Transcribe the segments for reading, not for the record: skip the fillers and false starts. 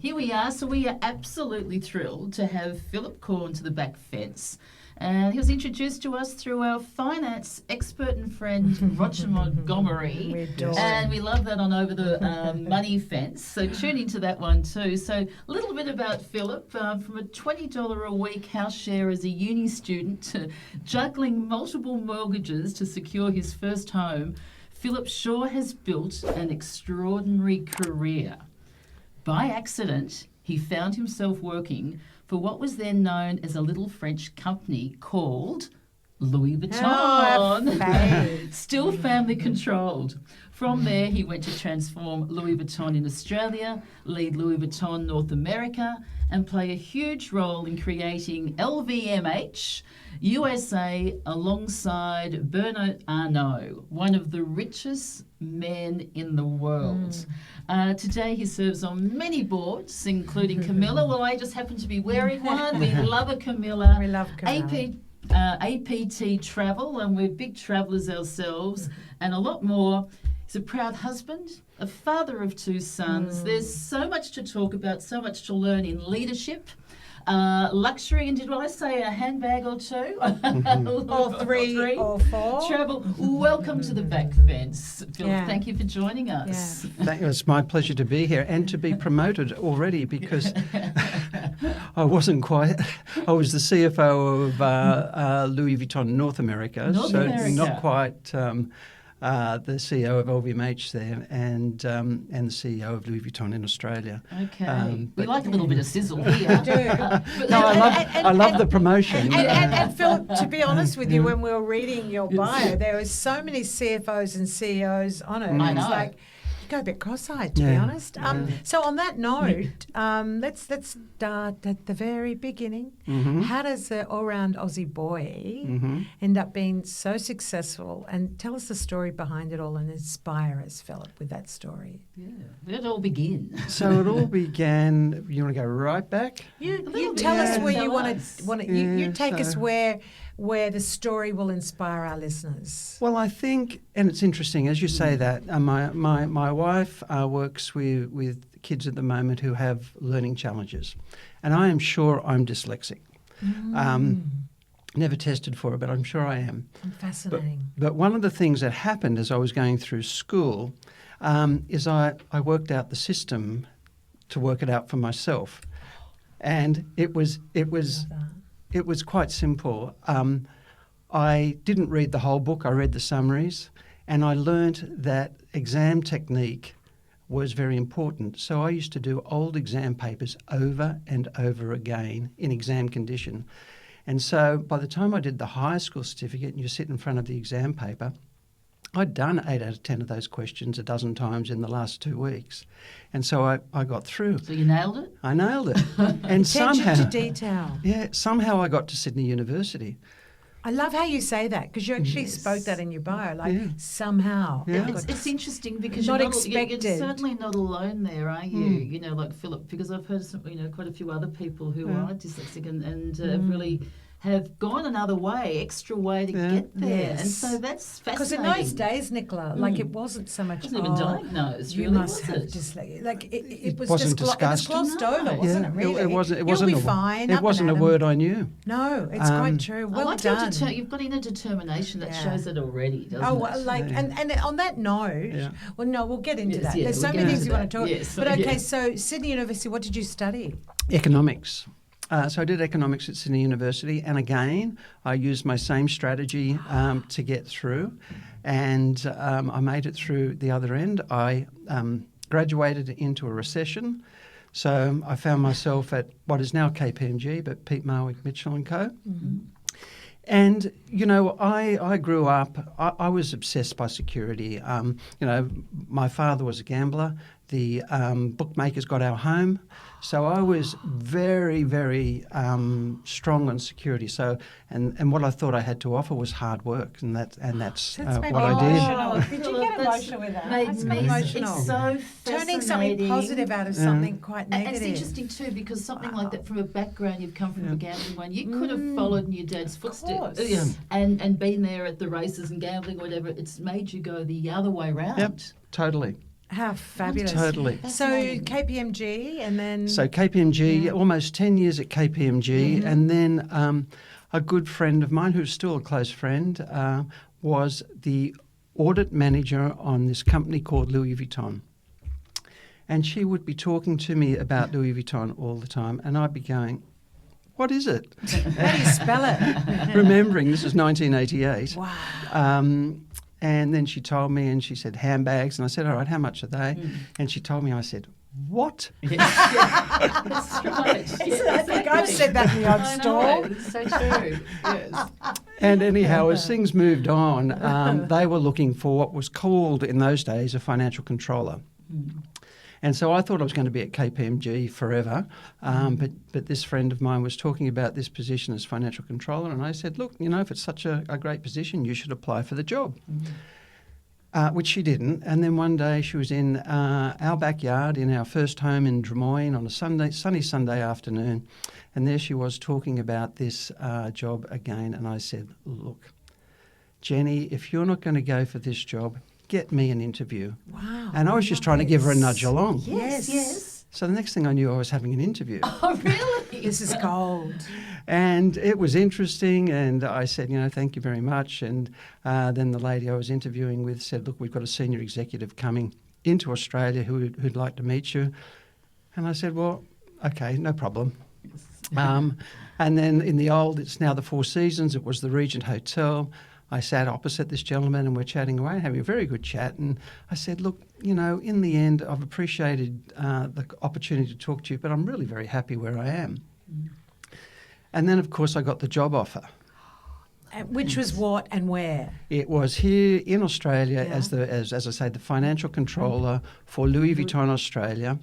Here we are. So we are absolutely thrilled to have Philip Corne to the back fence. And he was introduced to us through our finance expert and friend, Roger Montgomery. And we love that on Over the Money Fence. So tune into that one too. So a little bit about Philip. From a $20 a week house share as a uni student to juggling multiple mortgages to secure his first home, Philip sure has built an extraordinary career. By accident, he found himself working for what was then known as a little French company called Louis Vuitton. Still family controlled. From there, he went to transform Louis Vuitton in Australia, lead Louis Vuitton North America, and play a huge role in creating LVMH USA alongside Bernard Arnault, one of the richest men in the world. Today he serves on many boards, including Camilla. Well, I just happen to be wearing one. We love a Camilla. We love Camilla. APT Travel, and we're big travellers ourselves, and a lot more. He's a proud husband, a father of 2 sons. There's so much to talk about, so much to learn in leadership, luxury, and did I say a handbag or 2? or 3 or 4. Travel. Welcome to the back fence, Philip. Yeah. Thank you for joining us. Yeah. It's my pleasure to be here and to be promoted already, because I wasn't quite. I was the CFO of Louis Vuitton North America, not quite. The CEO of LVMH there, and the CEO of Louis Vuitton in Australia. Okay, we like a little bit of sizzle here. We do. I love the promotion. And Philip, to be honest with you, when we were reading your bio, there were so many CFOs and CEOs on it. I know. It's like, you go a bit cross-eyed, to be honest. So on that note, let's start at the very beginning. How does the all-round Aussie boy end up being so successful? And tell us the story behind it all and inspire us, Philip, with that story. Yeah, where did it all begin? So it all began. You want to go right back? You tell us where you want to. You take us where the story will inspire our listeners. Well, I think, and it's interesting as you say that. My wife works with kids at the moment who have learning challenges, and I am sure I'm dyslexic. Never tested for it, but I'm sure I am. Fascinating. But one of the things that happened as I was going through school is I worked out the system to work it out for myself, and it was quite simple. I didn't read the whole book. I read the summaries, and I learnt that exam technique was very important. So I used to do old exam papers over and over again in exam condition. And so by the time I did the high school certificate and you sit in front of the exam paper, I'd done 8 out of 10 of those questions a dozen times in the last 2 weeks. And so I got through. So you nailed it? I nailed it. And Attention to detail. Yeah, somehow I got to Sydney University. I love how you say that, because you actually spoke that in your bio, somehow. Yeah. It's interesting because Not you're expected. certainly not alone there, are you? You know, like Philip, because I've heard quite a few other people who are dyslexic and really have gone another way, extra way to get there. Yes. And so that's fascinating. Because in those days, Nicola, it wasn't so much, it wasn't even diagnosed, you really, must have was it? dyslexia. Like, it was wasn't just discussed. it was glossed over, wasn't it, really? It wasn't. You'll be fine. It wasn't a word I knew. No, it's quite true. Well I like done. You've got inner determination that shows it already, doesn't it? And on that note, well, no, we'll get into that. There's so many things you want to talk about. But okay, so Sydney University, what did you study? Economics. So I did economics at Sydney University, and again, I used my same strategy to get through, and I made it through the other end. I graduated into a recession, so I found myself at what is now KPMG, but Pete Marwick Mitchell & Co. And, you know, I grew up, I was obsessed by security. My father was a gambler. The bookmakers got our home. So I was very, very strong on security. So, and what I thought I had to offer was hard work, and that's what I did. Did you get emotional with that? It's emotional. It's so turning something positive out of something quite negative. And it's interesting too, because something like that, from a background, you've come from a gambling one, you could have followed in your dad's footsteps and been there at the races and gambling or whatever. It's made you go the other way round. Yep, totally. How fabulous. Totally. So KPMG and then... So KPMG, almost 10 years at KPMG, and then a good friend of mine, who's still a close friend, was the audit manager on this company called Louis Vuitton. And she would be talking to me about Louis Vuitton all the time, and I'd be going, what is it? How do you spell it? Remembering this is 1988. Wow. And then she told me, and she said, handbags. And I said, all right, how much are they? And she told me, I said, what? Yes. Yeah, that's right. Yes, I think I've said that in the odd stall. It's so true. Yes. And anyhow, as things moved on, they were looking for what was called in those days a financial controller. And so I thought I was going to be at KPMG forever, but this friend of mine was talking about this position as financial controller, and I said, look, if it's such a great position, you should apply for the job, which she didn't. And then one day she was in our backyard in our first home in Drummoyne on a sunny Sunday afternoon, and there she was talking about this job again, and I said, look, Jenny, if you're not going to go for this job, get me an interview. Wow. And I was just trying to give her a nudge along. Yes. So the next thing I knew, I was having an interview. Oh, really? This is gold. And it was interesting, and I said, thank you very much. And then the lady I was interviewing with said, look, we've got a senior executive coming into Australia who'd like to meet you. And I said, well, okay, no problem. And then in the old, it's now the Four Seasons, it was the Regent Hotel. I sat opposite this gentleman and we're chatting away, having a very good chat. And I said, look, in the end, I've appreciated the opportunity to talk to you, but I'm really very happy where I am. And then, of course, I got the job offer. Which was what and where? It was here in Australia as I say, the financial controller for Louis Vuitton Australia,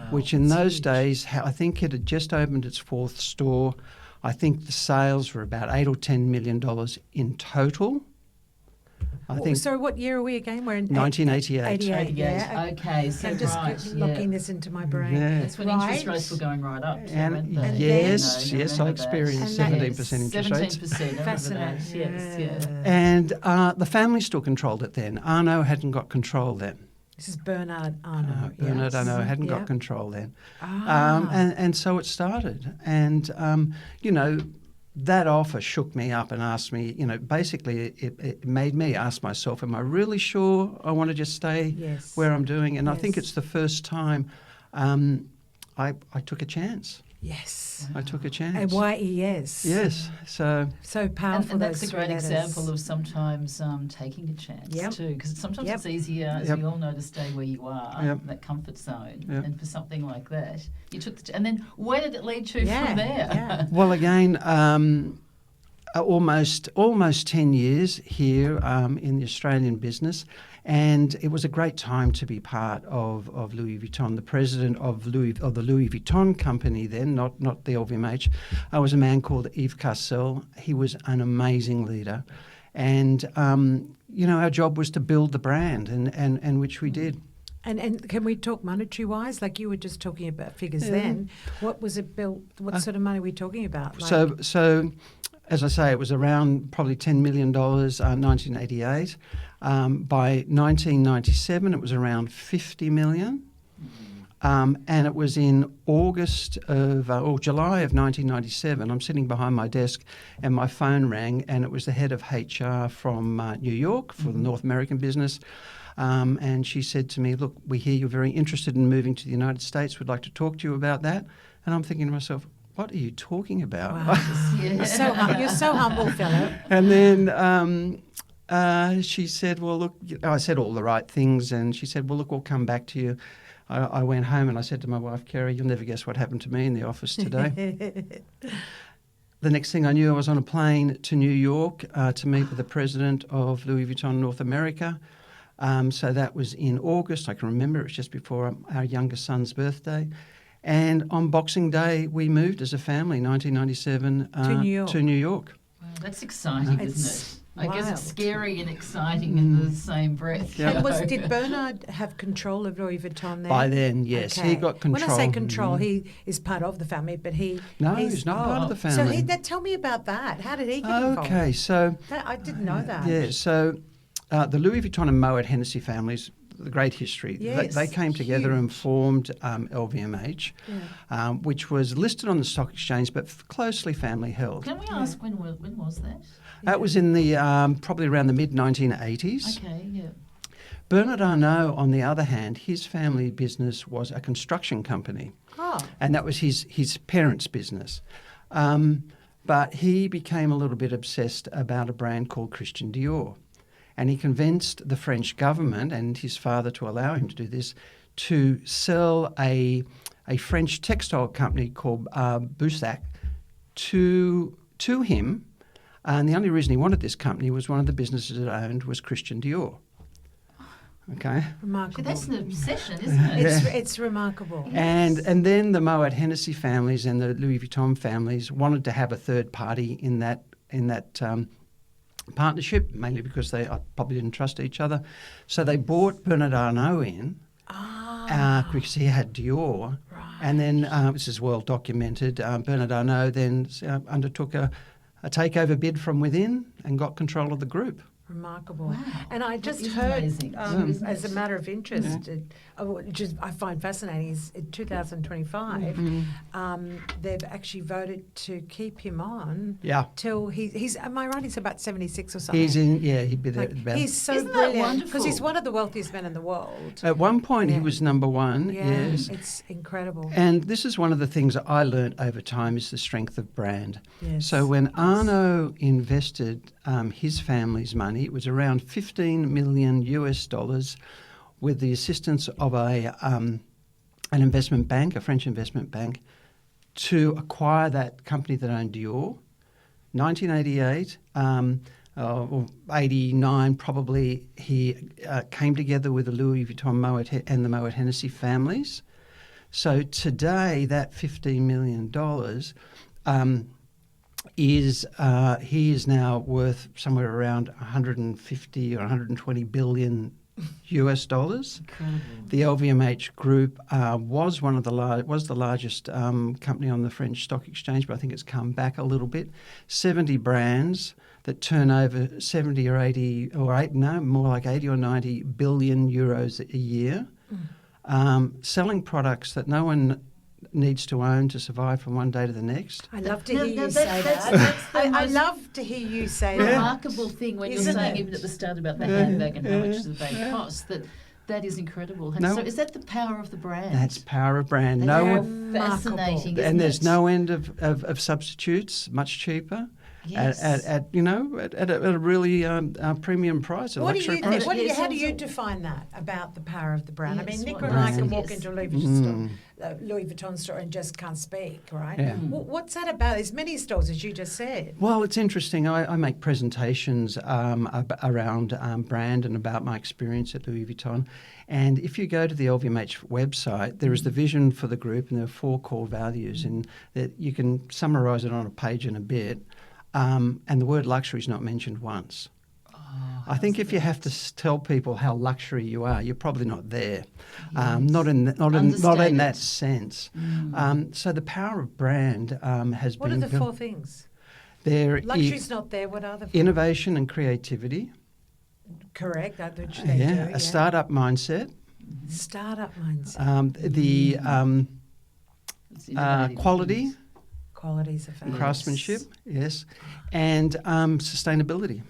which in those days, I think it had just opened its fourth store. I think the sales were about $8 or $10 million in total. I think. So what year are we again? We're in 1988. 88, yeah. Okay, so I'm just locking this into my brain. Yeah. That's when interest rates were going right up. And yes, I experienced 17% interest rates. 17%. Fascinating. Yes. And the family still controlled it then. Arnaud hadn't got control then. This is Bernard Arnault. Bernard Arnault hadn't got control then. And so it started. And, that offer shook me up and asked me, basically it made me ask myself, am I really sure I want to just stay where I'm doing? And I think it's the first time I took a chance. Yes. I took a chance. A-Y-E-S. Yes. So powerful. And that's a great example of sometimes taking a chance too, because sometimes it's easier, as we all know, to stay where you are, that comfort zone. And for something like that, you took and then where did it lead to from there? Yeah. Well, again, almost 10 years here in the Australian business. And it was a great time to be part of Louis Vuitton. The president of the Louis Vuitton company then, not the LVMH, was a man called Yves Carcel. He was an amazing leader. And, our job was to build the brand, and which we did. And can we talk monetary-wise? Like you were just talking about figures then. What was it built? What sort of money are we talking about? So, as I say, it was around probably $10 million, 1988. By 1997, it was around $50 million. And it was in July of 1997. I'm sitting behind my desk and my phone rang, and it was the head of HR from New York for the North American business. And she said to me, look, we hear you're very interested in moving to the United States. We'd like to talk to you about that. And I'm thinking to myself, what are you talking about? Wow. You're so humble, Philip. And then she said, well, look, I said all the right things. And she said, well, look, we'll come back to you. I went home and I said to my wife, Kerry, you'll never guess what happened to me in the office today. The next thing I knew, I was on a plane to New York to meet with the president of Louis Vuitton North America. So that was in August. I can remember it was just before our youngest son's birthday. And on Boxing Day, we moved as a family, 1997, to New York. Wow, that's exciting, isn't it? I guess it's scary and exciting in the same breath. Yeah. And did Bernard have control of Louis Vuitton then? By then, yes. Okay. He got control. When I say control, he is part of the family, but he's not part of the family. So tell me about that. How did he get involved? Okay, so... I didn't know that. Yeah, so the Louis Vuitton and Moet Hennessy families, the great history. Yes, They came together huge. and formed LVMH, which was listed on the stock exchange but closely family held. Can we ask when was that? That was in the probably around the mid-1980s. Okay, yeah. Bernard Arnault, on the other hand, his family business was a construction company. Oh. And that was his parents' business. But he became a little bit obsessed about a brand called Christian Dior. And he convinced the French government and his father to allow him to do this, to sell a French textile company called Boussac to him. And the only reason he wanted this company was one of the businesses it owned was Christian Dior. Okay. Remarkable. That's an obsession, isn't it? It's remarkable. And then the Moet Hennessy families and the Louis Vuitton families wanted to have a third party in that partnership, mainly because they probably didn't trust each other. So they bought Bernard Arnault in because he had Dior. Right. And then, this is well documented, Bernard Arnault then undertook a takeover bid from within and got control of the group. Remarkable. Wow. And I just is heard, amazing. as a matter of interest, which I find fascinating, is in 2025, they've actually voted to keep him on till he's, am I right, he's about 76 or something? He'd be there. Like, he's so Isn't that brilliant wonderful? because he's one of the wealthiest men in the world. At one point, he was number one, yes. It's incredible. And this is one of the things that I learnt over time is the strength of brand. Yes. So when Arnault invested his family's money, it was around $15 million US with the assistance of an investment bank, a French investment bank, to acquire that company that owned Dior. 1988 or 89 probably, he came together with the Louis Vuitton and the Moet Hennessy families. So today, that $15 million he is now worth somewhere around 150 or 120 billion US dollars. Incredible. The LVMH Group was the largest company on the French stock exchange, but I think it's come back a little bit. 70 brands that turn over 70 or 80 or more like 80 or 90 billion euros a year, selling products that no one needs to own to survive from one day to the next. I love to hear you say that. I love to hear you say that. Remarkable thing when you're saying even at the start about the handbag and how much the bag costs, that is incredible. No. So is that the power of the brand? That's power of brand. That's fascinating, isn't and there's it? no end of substitutes, much cheaper. Yes. At a really premium price. How do Yes, you define that about the power of the brand? Yes, I mean, what Nicola and I can brand? walk Yes. into a Louis Vuitton store and just can't speak, right? Yeah. What's that about? There's many stores, as you just said. Well, it's interesting. I make presentations around brand and about my experience at Louis Vuitton. And if you go to the LVMH website, there is the vision for the group, and there are 4 core values, and that you can summarise it on a page and a bit. And the word luxury is not mentioned once. I think if you have to tell people how luxury you are, you're probably not there. Not in that sense. So the power of brand has been. What are the 4 things? Luxury's not there. What are the 4? Innovation and creativity. Correct. Which they do. A startup mindset. Startup mindset. Quality. Qualities of Craftsmanship, yes, and sustainability.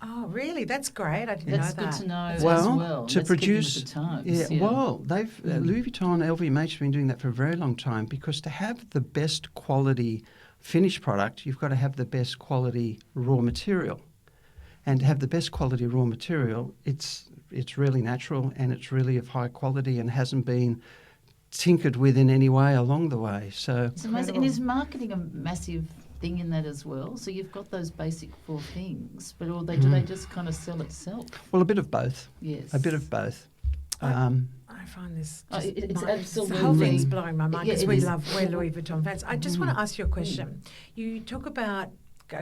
Oh, really? That's great. I didn't know that. That's good to know as well. well. To That's produce, keeping with the times, well, they've Louis Vuitton, LVMH have been doing that for a very long time, because to have the best quality finished product, you've got to have the best quality raw material, and to have the best quality raw material, it's really natural and it's really of high quality and hasn't been tinkered with in any way along the way. So it's amazing. And is marketing a massive thing in that as well? So you've got those basic 4 things, but do they just kind of sell itself? Well, a bit of both. Yes. A bit of both. I find this it's absolutely, the whole thing's blowing my mind because we're Louis Vuitton fans. I just want to ask you a question. You talk about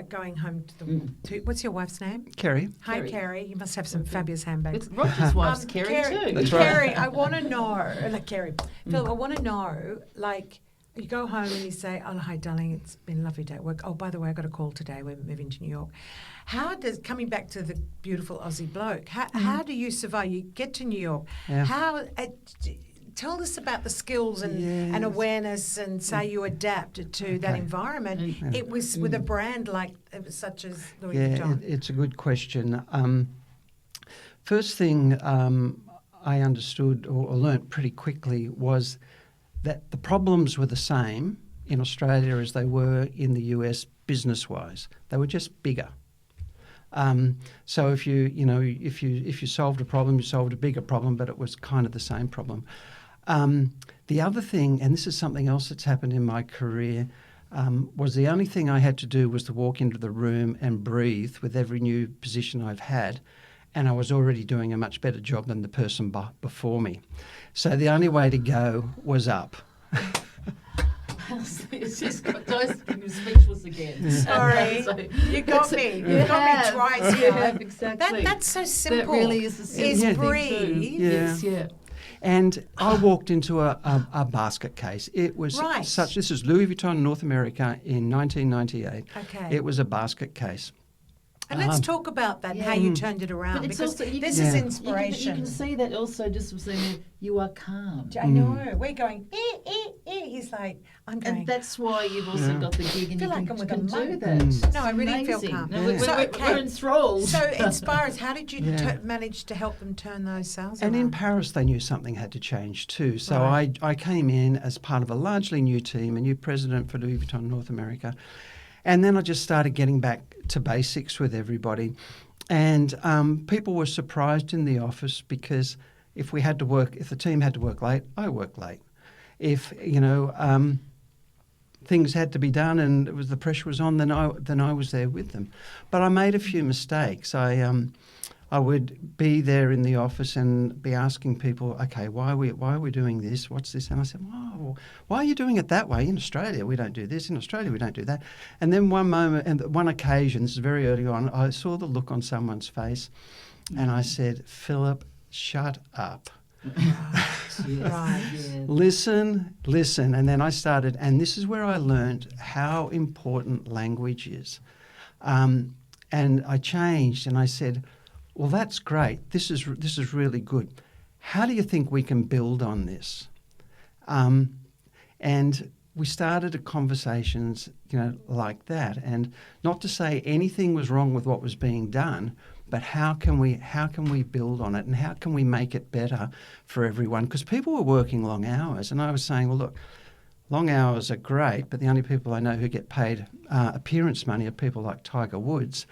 going home to what's your wife's name? Kerry. Hi, Kerry. You must have some fabulous handbags. Roger's wife's Kerry too. That's Kerry, I want to know, Kerry, Philip, I want to know, you go home and you say, "Oh, hi, darling, it's been a lovely day at work. Oh, by the way, I got a call today. We're moving to New York." Coming back to the beautiful Aussie bloke, how do you survive? You get to New York. Tell us about the skills and awareness, and say you adapted to that environment. It was with a brand such as Louis Vuitton. It's a good question. First thing I understood or learnt pretty quickly was that the problems were the same in Australia as they were in the US business-wise. They were just bigger. So if you solved a problem, you solved a bigger problem, but it was kind of the same problem. The other thing, and this is something else that's happened in my career, was the only thing I had to do was to walk into the room and breathe with every new position I've had, and I was already doing a much better job than the person before me. So the only way to go was up. It's just I'm speechless again. Sorry, you got me. You got me twice. You have, exactly. That's so simple. That really is the simple thing breathe. too. Yes, yeah. And I walked into a basket case. It was this is Louis Vuitton North America in 1998. Okay. It was a basket case. And let's talk about that, how you turned it around, but it's because also, this is inspiration. You can see that also just from saying you are calm. I know. We're going, he's like, I'm going. And that's why you've also got the gig and I feel you like I'm with can a do monk. that. No, I really feel Amazing. calm. No, we're enthralled. So inspire us. How did you manage to help them turn those sales around? And in Paris, they knew something had to change too. So I came in as part of a largely new team, a new president for Louis Vuitton North America. And then I just started getting back to basics with everybody. And people were surprised in the office because if the team had to work late, I worked late. If, things had to be done and the pressure was on, then I was there with them. But I made a few mistakes. I would be there in the office and be asking people, okay, why are we doing this? What's this? And I said, well, why are you doing it that way? In Australia, we don't do this. In Australia, we don't do that. And then one occasion, this is very early on, I saw the look on someone's face and I said, Philip, shut up. Listen. And then I started, and this is where I learned how important language is. And I changed and I said, well, that's great. This is really good. How do you think we can build on this? And we started conversations, like that. And not to say anything was wrong with what was being done, but how can we build on it and how can we make it better for everyone? Because people were working long hours, and I was saying, well, look, long hours are great, but the only people I know who get paid appearance money are people like Tiger Woods.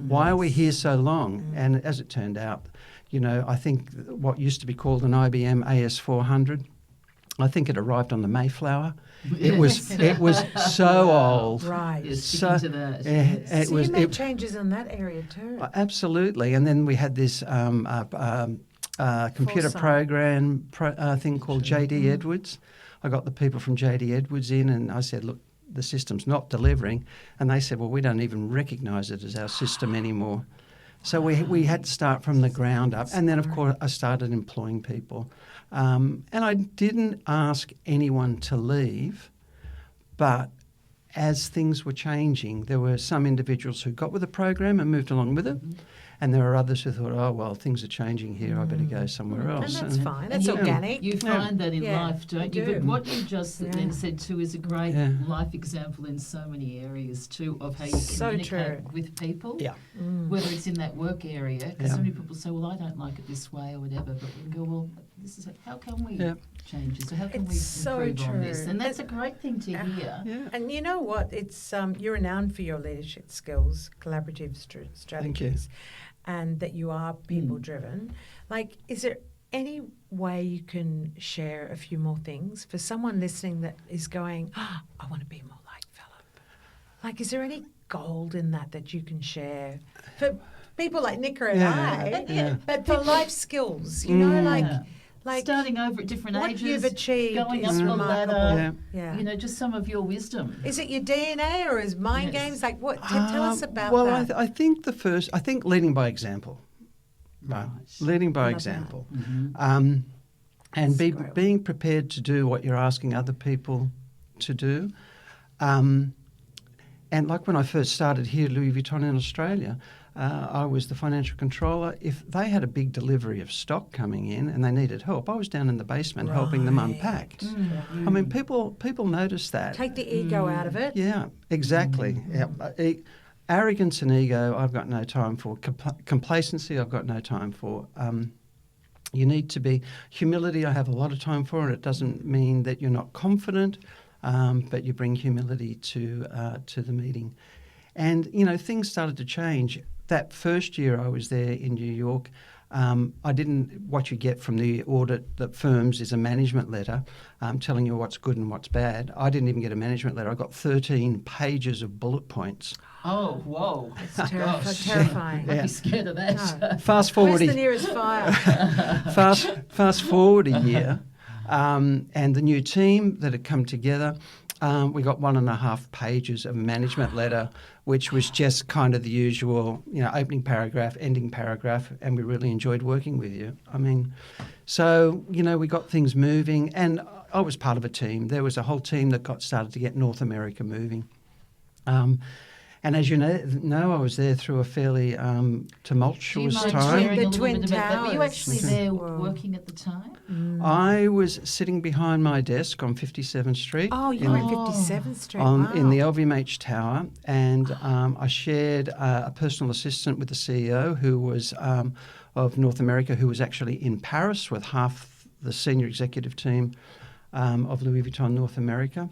Why are we here so long? And as it turned out, I think what used to be called an IBM AS400, I think it arrived on the Mayflower. It was so old. Right. So to that. So you made changes in that area too. Absolutely. And then we had this computer program thing called JD Edwards. I got the people from JD Edwards in and I said, look, the system's not delivering. And they said, well, we don't even recognise it as our system anymore. So we had to start from the ground up. And then, of course, I started employing people. And I didn't ask anyone to leave, but as things were changing, there were some individuals who got with the program and moved along with it. And there are others who thought, oh, well, things are changing here. I better go somewhere else. And that's fine. That's organic. You find that in life, don't you? But what you just then said too is a great life example in so many areas too of how you communicate with people. Yeah. Whether it's in that work area, because so many people say, well, I don't like it this way or whatever. But we can go, well, this is how can we change this? So how can we improve on this? And that's a great thing to hear. Yeah. And you know what? It's you're renowned for your leadership skills, collaborative strategies. Thank you. And that you are people-driven. Like, is there any way you can share a few more things for someone listening that is going, I want to be more like Philip? Like, is there any gold in that you can share for people like Nicola and I, but for life skills, like starting over at different ages, what you've achieved, going up the ladder, just some of your wisdom. Is it your DNA or is mind games? Like what? Tell us about that. Well, I think leading by example. Right. Leading by example. Mm-hmm. And being prepared to do what you're asking other people to do. And like when I first started here at Louis Vuitton in Australia, I was the financial controller. If they had a big delivery of stock coming in and they needed help, I was down in the basement helping them unpack. I mean, people notice that. Take the ego out of it. Yeah, exactly. Yeah. Arrogance and ego, I've got no time for. Complacency, I've got no time for. You need to be... Humility, I have a lot of time for, and it doesn't mean that you're not confident, but you bring humility to the meeting. And, things started to change. That first year I was there in New York, what you get from the audit that firms is a management letter telling you what's good and what's bad. I didn't even get a management letter. I got 13 pages of bullet points. Oh, whoa. That's terrifying. I'd be scared of that. No. Fast forward. Where's the nearest fire? Fast forward a year, and the new team that had come together, we got 1.5 pages of management letter, which was just kind of the usual, opening paragraph, ending paragraph, and we really enjoyed working with you. I mean, so, we got things moving, and I was part of a team. There was a whole team that started to get North America moving. And as you know, I was there through a fairly tumultuous time. The Twin Towers. Were you actually there Whoa. working at the time? I was sitting behind my desk on 57th Street. Oh, you were at 57th Street. In the LVMH Tower, and I shared a personal assistant with the CEO who was of North America, who was actually in Paris with half the senior executive team of Louis Vuitton North America.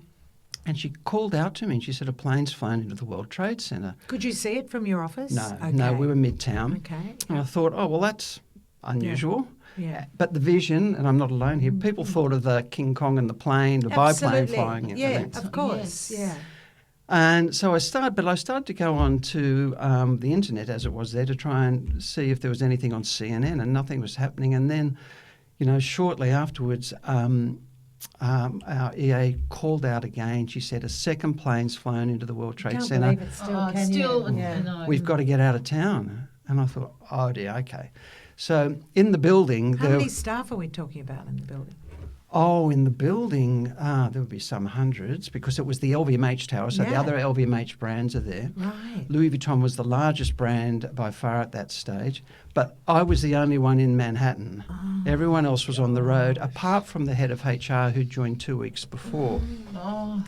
And she called out to me and she said, a plane's flown into the World Trade Center. Could you see it from your office? No, we were midtown. Okay. And I thought, well, that's unusual. Yeah. But the vision, and I'm not alone here, people thought of the King Kong and the plane, the biplane flying in. Yeah, of course. Yes. Yeah. And so I started to go on to the internet as it was there to try and see if there was anything on CNN, and nothing was happening. And then, shortly afterwards, our EA called out again. She said, a second plane's flown into the World Trade Center. Can't believe it still, can you? No. We've got to get out of town. And I thought, oh dear, okay. So in the building... How many staff are we talking about in the building? Oh, in the building, there would be some hundreds because it was the LVMH Tower, so the other LVMH brands are there. Right. Louis Vuitton was the largest brand by far at that stage, but I was the only one in Manhattan. Oh. Everyone else was on the road, apart from the head of HR who joined 2 weeks before. Oh.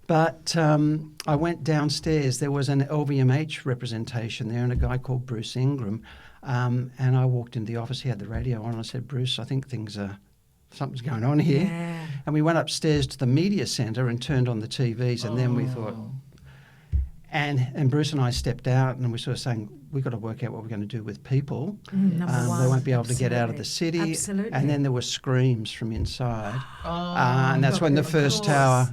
But I went downstairs. There was an LVMH representation there and a guy called Bruce Ingram, and I walked into the office. He had the radio on. I said, Bruce, I think something's going on here. Yeah. And we went upstairs to the media centre and turned on the TVs, and then we thought... And Bruce and I stepped out and we sort of saying, we've got to work out what we're going to do with people. Number one. They won't be able to get out of the city. Absolutely. And then there were screams from inside. And that's when the first tower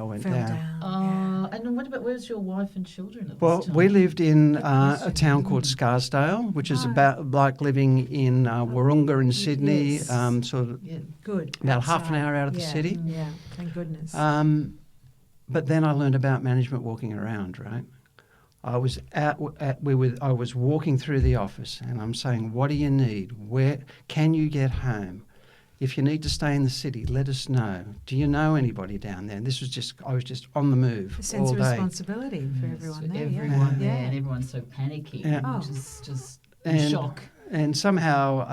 went down. And what about, where's your wife and children at this time? We lived in a town called Scarsdale, which is about like living in Wahroonga in Sydney, sort of good. About half an hour out of the city. Yeah, thank goodness. But then I learned about management walking around, right? I was I was walking through the office and I'm saying, what do you need? Where can you get home? If you need to stay in the city, let us know. Do you know anybody down there? And I was just on the move a sense all of day. responsibility for everyone there. Everyone there, and everyone's so panicky, which is just in shock. And somehow,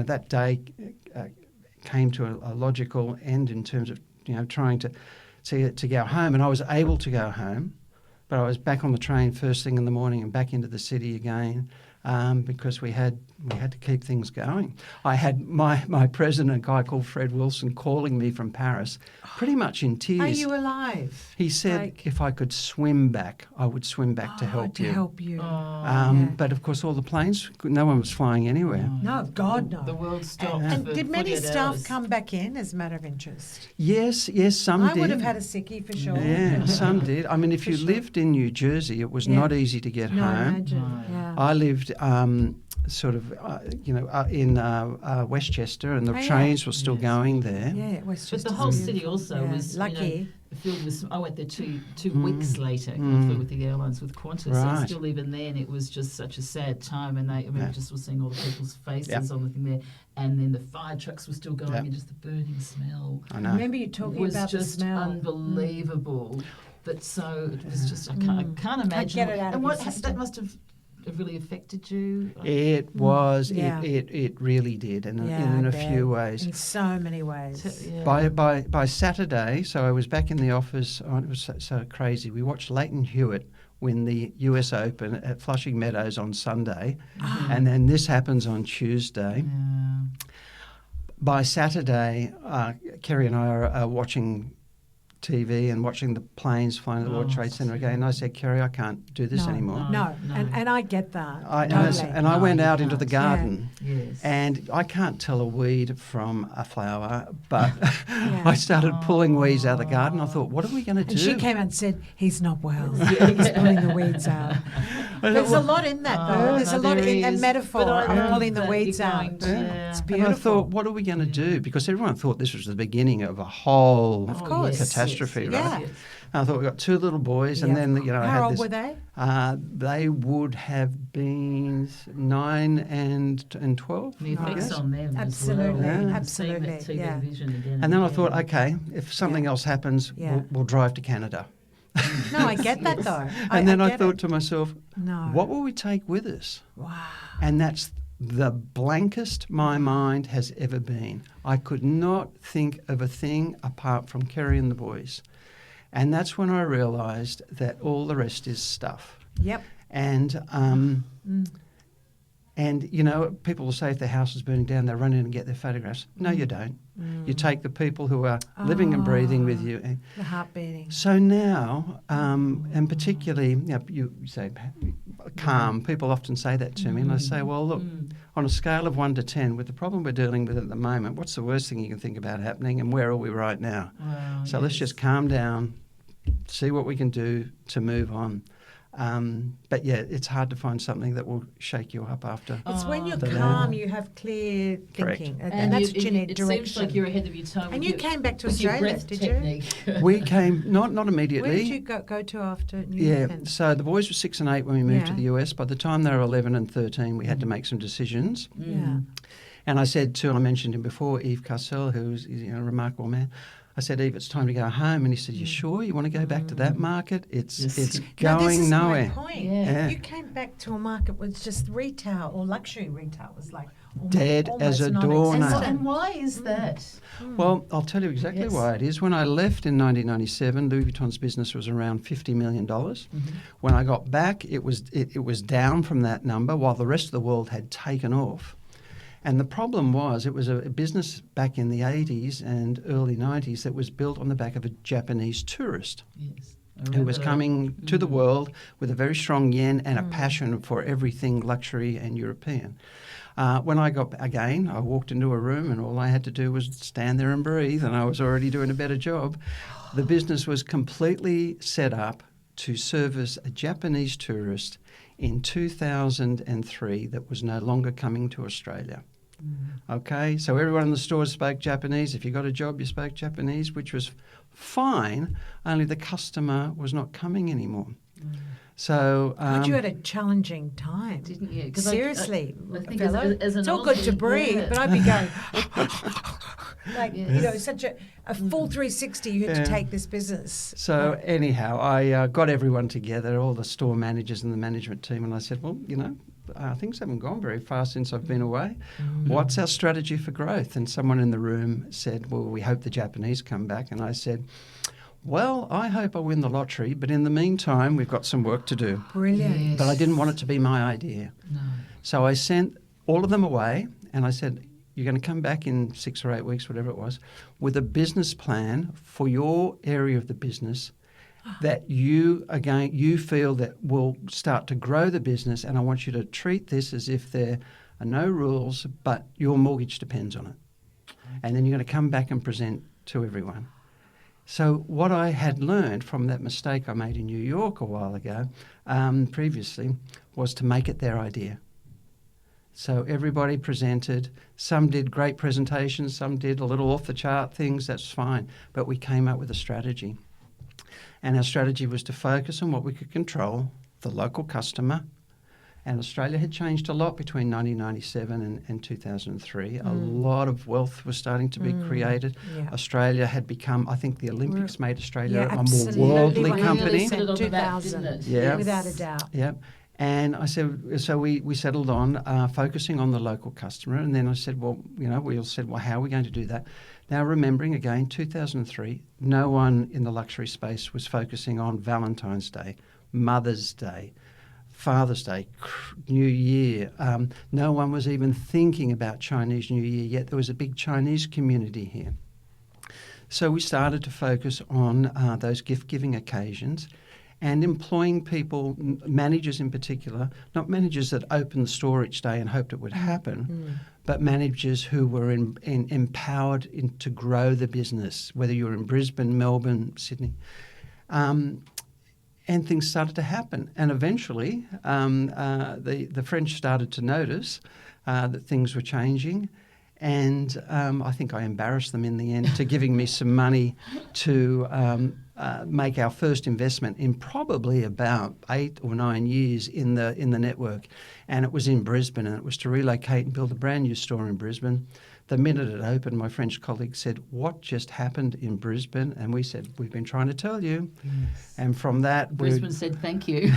that day came to a logical end in terms of, trying to go home. And I was able to go home, but I was back on the train first thing in the morning and back into the city again because we had to keep things going. I had my president, a guy called Fred Wilson, calling me from Paris, pretty much in tears. Are you alive? He said if I could swim back, I would swim back to help you. To help you. But of course, all the planes, no one was flying anywhere. No, God, no. The world stopped. And did many 48 staff hours. come back in as a matter of interest? Yes, some did. I would have had a sickie for sure. Yeah, some did. I mean, if you lived in New Jersey, it was not easy to get home. Imagine. Yeah. I lived in Westchester, and the trains were still going there. Yeah, Westchester. But the whole city also was lucky. filled with. I went there two weeks later. I flew with the airlines with Qantas, Right. and still even then it was just such a sad time. And I remember just was seeing all the people's faces on the thing there, and then the fire trucks were still going, and just the burning smell. I know. I remember you talking about the smell. It was just unbelievable. But so it was just I can't imagine. get it out and of your that system. must have really affected you. It was. Yeah. It really did, and Yeah, in I a bet. few ways. In so many ways. Yeah. By Saturday, so I was back in the office. Oh, it was so crazy. We watched Leighton Hewitt win the US Open at Flushing Meadows on Sunday, and then this happens on Tuesday. Yeah. By Saturday, Kerry and I are watching TV and watching the planes flying to the World Trade Center again. And I said, Kerry, I can't do this anymore. No. And I get that. I went out into the garden, Yes. and I can't tell a weed from a flower, but I started pulling weeds out of the garden. I thought, what are we going to do? And she came out and said, he's not well. He's pulling the weeds out. There's a lot in that, though. There's a lot in that metaphor of pulling the weeds out. It's And beautiful. I thought, what are we going to do? Because everyone thought this was the beginning of a whole catastrophe, right? Yeah. I thought we got two little boys, and then I How had old this. were they? They would have been 9 and 12. The effects on them Absolutely, as well. Yeah. absolutely, Seeing that TV yeah. vision again. And then I thought, okay, if something else happens, we'll drive to Canada. No, I get that, though. And then I get thought it. to myself, No. what will we take with us? Wow. And that's the blankest my mind has ever been. I could not think of a thing apart from Kerry and the boys. And that's when I realised that all the rest is stuff. Yep. And people will say if their house is burning down, they run in and get their photographs. No, you don't. You take the people who are living and breathing with you. And The heart beating. so now, and particularly, you say calm. People often say that to me, and I say, well, look, on a scale of 1 to 10, with the problem we're dealing with at the moment, what's the worst thing you can think about happening, and where are we right now? Wow, So let's just calm down, see what we can do to move on. But yeah, it's hard to find something that will shake you up after. It's when you're the calm, land. you have clear Correct. thinking. And that's what you need, it direction. seems like you're ahead of your time. And you came back to with your Australia, breath did you? technique. We came, not immediately. Where did you go to after New Yeah, York? so the boys were 6 and 8 when we moved to Yeah. the US. By the time they were 11 and 13, we had to make some decisions. Yeah. And I said to, I mentioned him before, Yves Carcel, who's a remarkable man. I said, Eve, it's time to go home. And he said, you sure? You want to go back to that market? It's Now, this going is nowhere. my point. Yeah. You came back to a market with just retail or luxury retail was like Dead as a almost doornail. non-existent. And why is that? Well, I'll tell you exactly why it is. When I left in 1997, Louis Vuitton's business was around $50 million. When I got back, it was down from that number while the rest of the world had taken off. And the problem was it was a business back in the 80s and early 90s that was built on the back of a Japanese tourist Yes. who was coming to the world with a very strong yen and a passion for everything luxury and European. When I got again, I walked into a room and all I had to do was stand there and breathe, and I was already doing a better job. The business was completely set up to service a Japanese tourist in 2003 that was no longer coming to Australia. Okay, so everyone in the stores spoke Japanese. If you got a job, you spoke Japanese, which was fine, only the customer was not coming anymore. So God, you had a challenging time. Didn't you? 'Cause Seriously, I think fellow. as an It's all good to Aussie, breathe, yeah. but I'd be going like Yes. such a full 360. You had to take this business. So anyhow, I got everyone together, all the store managers and the management team, and I said, well, things haven't gone very far since I've been away. What's our strategy for growth? And someone in the room said, well, we hope the Japanese come back. And I said, well, I hope I win the lottery, but in the meantime, we've got some work to do. Brilliant. Yes. But I didn't want it to be my idea. No. So I sent all of them away, and I said, you're going to come back in 6 or 8 weeks, whatever it was, with a business plan for your area of the business that you feel that will start to grow the business, and I want you to treat this as if there are no rules, but your mortgage depends on it. And then you're going to come back and present to everyone. So what I had learned from that mistake I made in New York a while ago, previously, was to make it their idea. So everybody presented. Some did great presentations, some did a little off-the-chart things, that's fine. But we came up with a strategy. And our strategy was to focus on what we could control, the local customer. And Australia had changed a lot between 1997 and 2003. A lot of wealth was starting to be created. Yeah. Australia had become, I think the Olympics made Australia a more absolutely. worldly Really company. put it on the map, 2000. didn't it? Yeah. Without a doubt. Yeah. And I said, so we settled on focusing on the local customer. And then I said, well, how are we going to do that? Now, remembering again, 2003, no one in the luxury space was focusing on Valentine's Day, Mother's Day, Father's Day, New Year. No one was even thinking about Chinese New Year yet. There was a big Chinese community here. So we started to focus on those gift-giving occasions and employing people, managers in particular, not managers that opened the store each day and hoped it would happen, but managers who were empowered to grow the business, whether you were in Brisbane, Melbourne, Sydney. And things started to happen. And eventually, the French started to notice that things were changing. And I think I embarrassed them in the end to giving me some money to make our first investment in probably about 8 or 9 years in the network. And it was in Brisbane, and it was to relocate and build a brand new store in Brisbane. The minute it opened, my French colleague said, "What just happened in Brisbane?" And we said, "We've been trying to tell you." Yes. And from that... Brisbane said, "Thank you."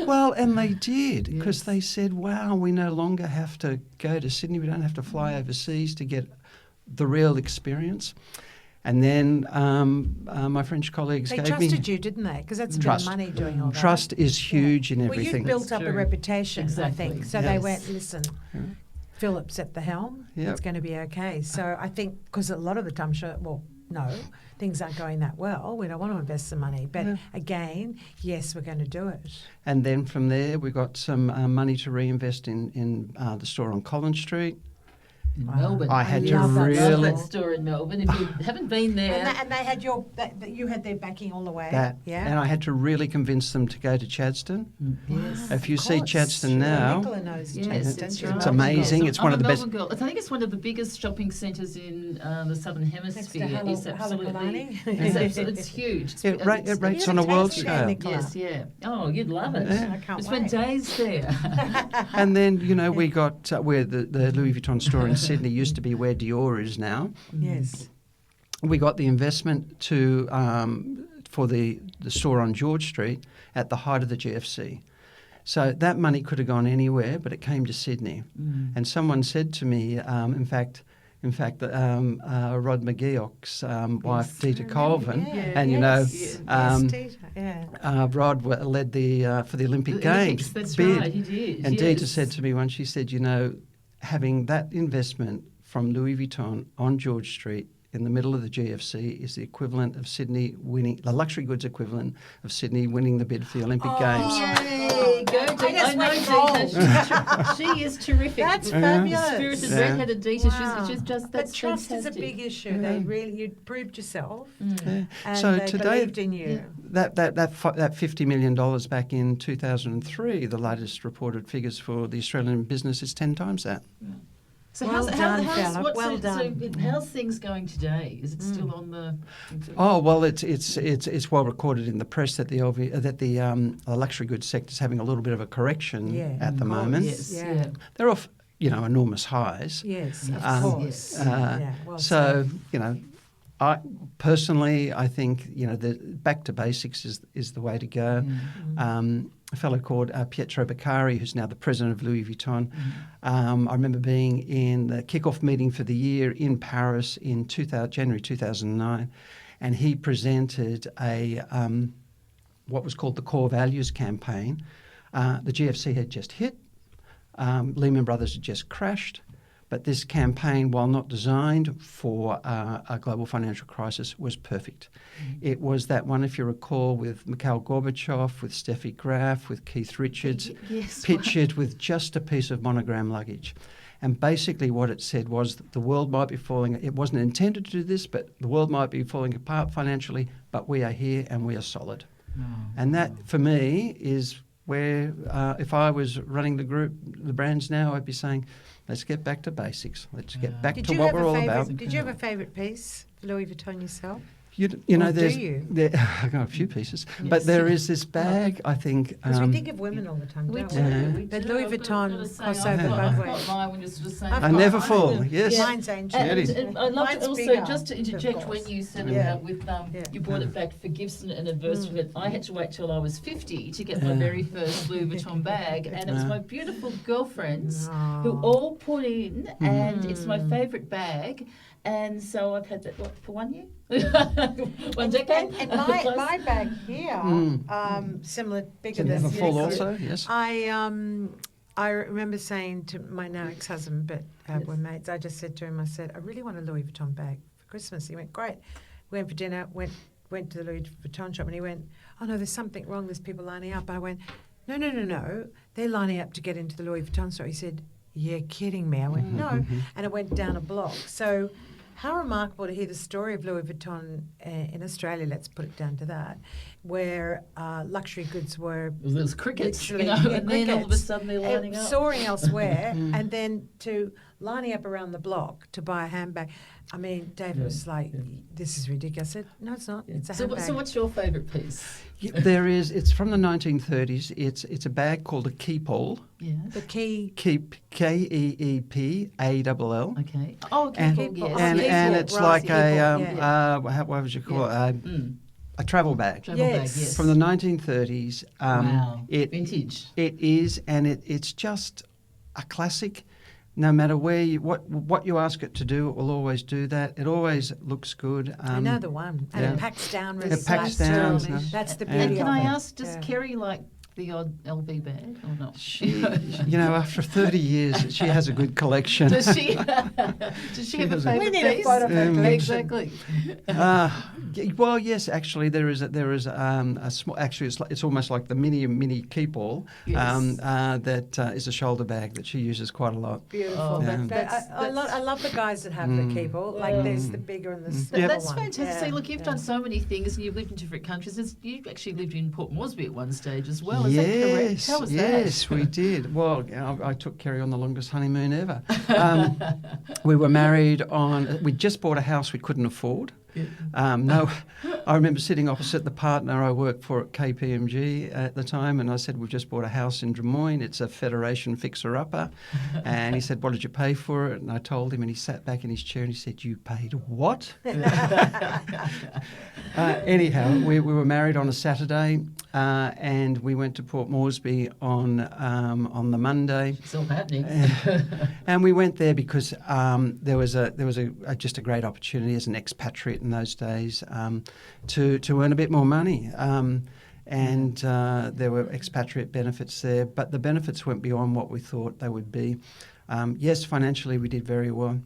Well, and they did, because they said, wow, we no longer have to go to Sydney. We don't have to fly overseas to get the real experience. And then my French colleagues They gave trusted you, didn't they? Because that's a bit of money doing all that. Trust is huge in everything. Well, you've built up a reputation, Exactly. I think. So they went, listen... Philip's at the helm, it's going to be okay. So I think, because a lot of the time, things aren't going that well. We don't want to invest some money. But again, yes, we're going to do it. And then from there, we got some money to reinvest in the store on Collins Street. In Melbourne. I had to love really... that store in Melbourne. If you haven't been there... And they had you had their backing all the way. And I had to really convince them to go to Chadstone. Yes. If you see Chadstone now... Nicola knows Chadstone. It's amazing. It's one of the best... Girl. I think it's one of the biggest shopping centres in the Southern Hemisphere. It's absolutely... It's huge. It rates on a world scale. Yes, yeah. Oh, you'd love it. I can't wait. Spent days there. And then, we got where the Louis Vuitton store in Sydney used to be where Dior is now. Yes. We got the investment to for the store on George Street at the height of the GFC. So that money could have gone anywhere, but it came to Sydney. And someone said to me, in fact, Rod McGeoch's wife, Dita Colvin, Rod led for the Olympic Games. That's bid. Right, he did. And Dita said to me once, she said, having that investment from Louis Vuitton on George Street in the middle of the GFC is the equivalent of Sydney winning, the luxury goods equivalent of Sydney winning the bid for the Olympic Games. Yay! Go, Dita. I know Dita. She is terrific. That's fabulous. Spirited redheaded Dita. She's just But trust is a big issue. You proved yourself. And so they today, believed in you. That $50 million back in 2003, the latest reported figures for the Australian business is 10 times that. So Well done, Philip. Well done. So how's things going today? Is it still on the? Oh well, it's well recorded in the press that the luxury goods sector is having a little bit of a correction at the moment. Yes. Yeah. They're off, enormous highs. Yes, of course. So I personally, I think the back to basics is the way to go. A fellow called Pietro Beccari, who's now the president of Louis Vuitton. I remember being in the kickoff meeting for the year in Paris in January 2009, and he presented what was called the Core Values campaign. The GFC had just hit. Lehman Brothers had just crashed. But this campaign, while not designed for a global financial crisis, was perfect. It was that one, if you recall, with Mikhail Gorbachev, with Steffi Graf, with Keith Richards, pictured with just a piece of monogram luggage. And basically what it said was that the world might be falling, it wasn't intended to do this, but the world might be falling apart financially, but we are here and we are solid. And that, for me, is where if I was running the group, the brands now, I'd be saying, let's get back to basics. Let's get back to what we're all about. Did you have a favourite piece for Louis Vuitton yourself? You know, Or do there's you? I've got a few pieces, but there is this bag. I think Because we think of women all the time, We don't do. we? We But do. Louis I've Vuitton got to say, crossover I've both got ways. mine when you're sort of saying. I've I got never mine. fall. Yes. Mine's ancient. And I'd love Mine's to also, bigger, just to of interject, course. when you said Yeah. about with Yeah. you brought it back for gifts and anniversary. I had to wait till I was 50 to get my very first Louis Vuitton bag, and it was my beautiful girlfriends who all put in, and it's my favourite bag. And so I've had that for 1 year, 1 decade. And my bag here, similar, bigger than Never fall yours. also. Yes. I remember saying to my now ex-husband, but we're mates, I just said to him, I said, I really want a Louis Vuitton bag for Christmas. He went, great. We went for dinner, went to the Louis Vuitton shop, and he went, oh no, there's something wrong, there's people lining up. I went, no, they're lining up to get into the Louis Vuitton store. He said, you're kidding me. I went, no, and it went down a block. So how remarkable to hear the story of Louis Vuitton in Australia, let's put it down to that, where luxury goods were There's crickets, literally, and then all of a sudden they're lining up. soaring elsewhere, and then to lining up around the block to buy a handbag. I mean, David was like, this is ridiculous. I said, no, it's not. It's a handbag. So what's your favourite piece? There is. It's from the 1930s. It's a bag called a keep-all. Yes. The key. Keep, Keepall. Okay. Oh, okay. And, Cool. Yes. and it's right, like Keepall, what would you call it? A travel bag. Travel bag, Yes. yes. From the 1930s. Wow. It, Vintage. It is, and it's just a classic. No matter where what you ask it to do, it will always do that. It always looks good. I know the one. And it packs down really It packs flat down. too. No. That's the And beauty And can of I it. ask, does Kerry like the odd LV bag or not? After 30 years, she has a good collection. Does she? Does she have a has favourite We need a piece? photo of her collection. Exactly. Well, yes, actually, there is a small. Actually, it's almost like the mini keep-all. Yes. That is a shoulder bag that she uses quite a lot. Beautiful. Oh, But I love the guys that have the keep-all. Like there's the bigger and the smaller That's one. fantastic. Yeah, See, look, you've done so many things, and you've lived in different countries. You've actually lived in Port Moresby at one stage as well. Is that correct? How was yes, we did. Well, I took Kerry on the longest honeymoon ever. We were married we just bought a house we couldn't afford. No, I remember sitting opposite the partner I worked for at KPMG at the time, and I said, we've just bought a house in Drummoyne. It's a Federation fixer-upper. And he said, what did you pay for it? And I told him, and he sat back in his chair and he said, you paid what? Anyhow, we were married on a Saturday, and we went to Port Moresby on the Monday. It's all happening. And we went there because there was just a great opportunity as an expatriate in those days to earn a bit more money. And there were expatriate benefits there, but the benefits went beyond what we thought they would be. Yes, financially we did very well,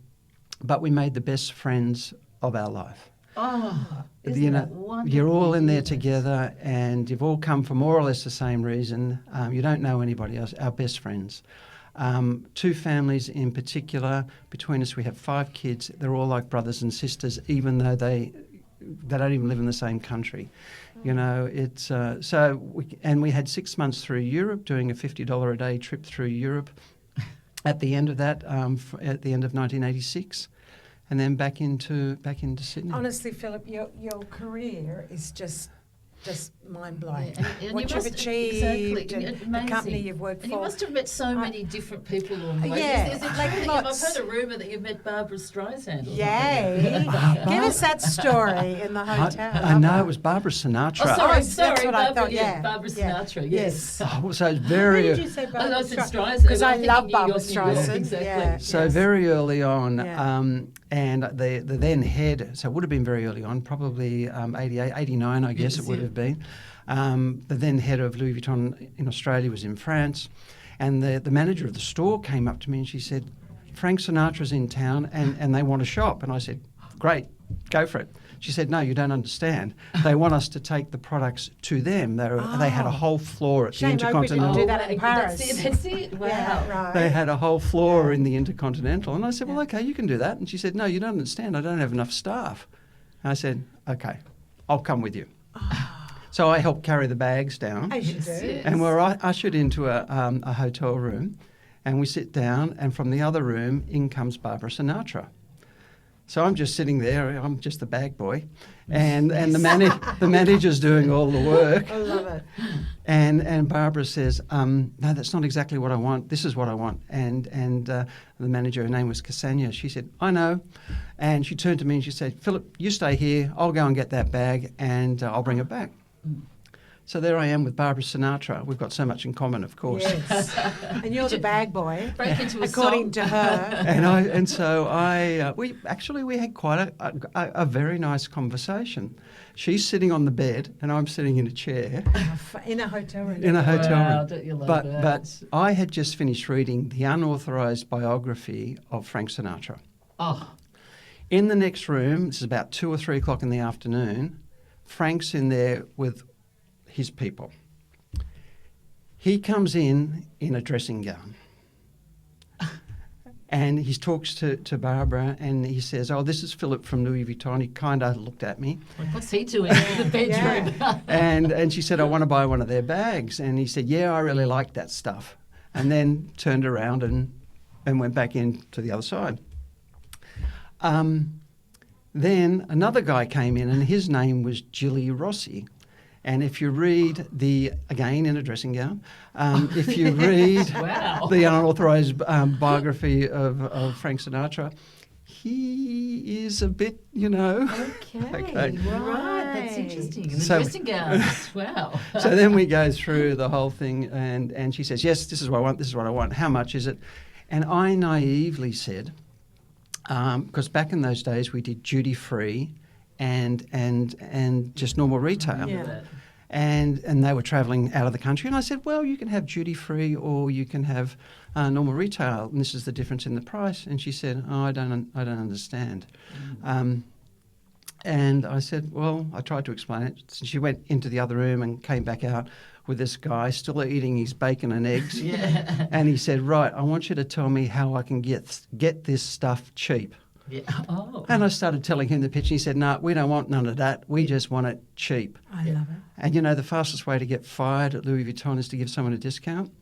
but we made the best friends of our life. Oh, isn't that wonderful? You're all in there together, and you've all come for more or less the same reason. You don't know anybody else. Our best friends. 2 families in particular. Between us, we have 5 kids. They're all like brothers and sisters, even though they don't even live in the same country. You know, it's we had 6 months through Europe, doing a $50 a day trip through Europe. At the end of that, at the end of 1986. And then back into Sydney. Honestly, Philip, your career is just mind-blowing. Yeah, and what you you've must- achieved, exactly. and the company you've worked And for. you must have met so many different people along the way. Yeah, Is it like true that lots. I've heard a rumour that you've met Barbara Streisand. or Yay! Give us that story in the hotel. I know, it was Barbara Sinatra. Oh, sorry, That's what I Barbara, thought, yeah, yeah. Barbara Yeah. Sinatra, yes. Oh, so it's Why very... did you say Barbara I said Streisand? Streisand. Because I I'm love thinking Barbara New York, Streisand. exactly. Yeah. So yes. very early on, Yeah. and the then head, so it would have been very early on, probably 88, 89, I guess Yes, it would yeah. have been. The then head of Louis Vuitton in Australia was in France, and the manager of the store came up to me and she said, Frank Sinatra's in town and they want to shop. And I said, great, go for it. She said, no, you don't understand. They want us to take the products to them. They had a whole floor at Shame the Oprah didn't Intercontinental. do that in Paris. That's it. Wow. Yeah, right. They had a whole floor in the Intercontinental. And I said, well, okay, you can do that. And she said, no, you don't understand. I don't have enough staff. And I said, okay, I'll come with you. So I helped carry the bags down. As you do. Yes. And we're ushered into a hotel room. And we sit down. And from the other room, in comes Barbara Sinatra. So I'm just sitting there. I'm just the bag boy, and the manager's doing all the work. I love it. And Barbara says, no, that's not exactly what I want. This is what I want. And the manager, her name was Cassania, she said, I know. And she turned to me and she said, Philip, you stay here. I'll go and get that bag and I'll bring it back. So there I am with Barbara Sinatra. We've got so much in common, of course. Yes. And you're the bag boy, Break into a according to her. We had quite a very nice conversation. She's sitting on the bed and I'm sitting in a chair. In a hotel room. In a hotel room. Don't you love But that? I had just finished reading the unauthorised biography of Frank Sinatra. Oh, In the next room, this is about 2 or 3 o'clock in the afternoon, Frank's in there with his people. He comes in a dressing gown. And he talks to Barbara and he says, oh, this is Philip from Louis Vuitton. He kind of looked at me. like, what's he doing in the bedroom? Yeah. And she said, I want to buy one of their bags. And he said, yeah, I really like that stuff. And then turned around and went back in to the other side. Then another guy came in and his name was Gilly Rossi. And if you read again in a dressing gown, if you read Wow. the unauthorised biography of Frank Sinatra, he is a bit, Okay. Right, that's interesting. In the So- dressing gowns. Wow. So then we go through the whole thing and she says, yes, this is what I want, this is what I want. How much is it? And I naively said, because back in those days we did duty-free and just normal retail. Yeah. And they were travelling out of the country. And I said, well, you can have duty-free or you can have normal retail. And this is the difference in the price. And she said, oh, I don't understand. And I said, well, I tried to explain it. So she went into the other room and came back out with this guy still eating his bacon and eggs. Yeah. And he said, right, I want you to tell me how I can get this stuff cheap. Yeah. Oh. And I started telling him the pitch, and he said, no, we don't want none of that. We just want it cheap. I love it. And the fastest way to get fired at Louis Vuitton is to give someone a discount.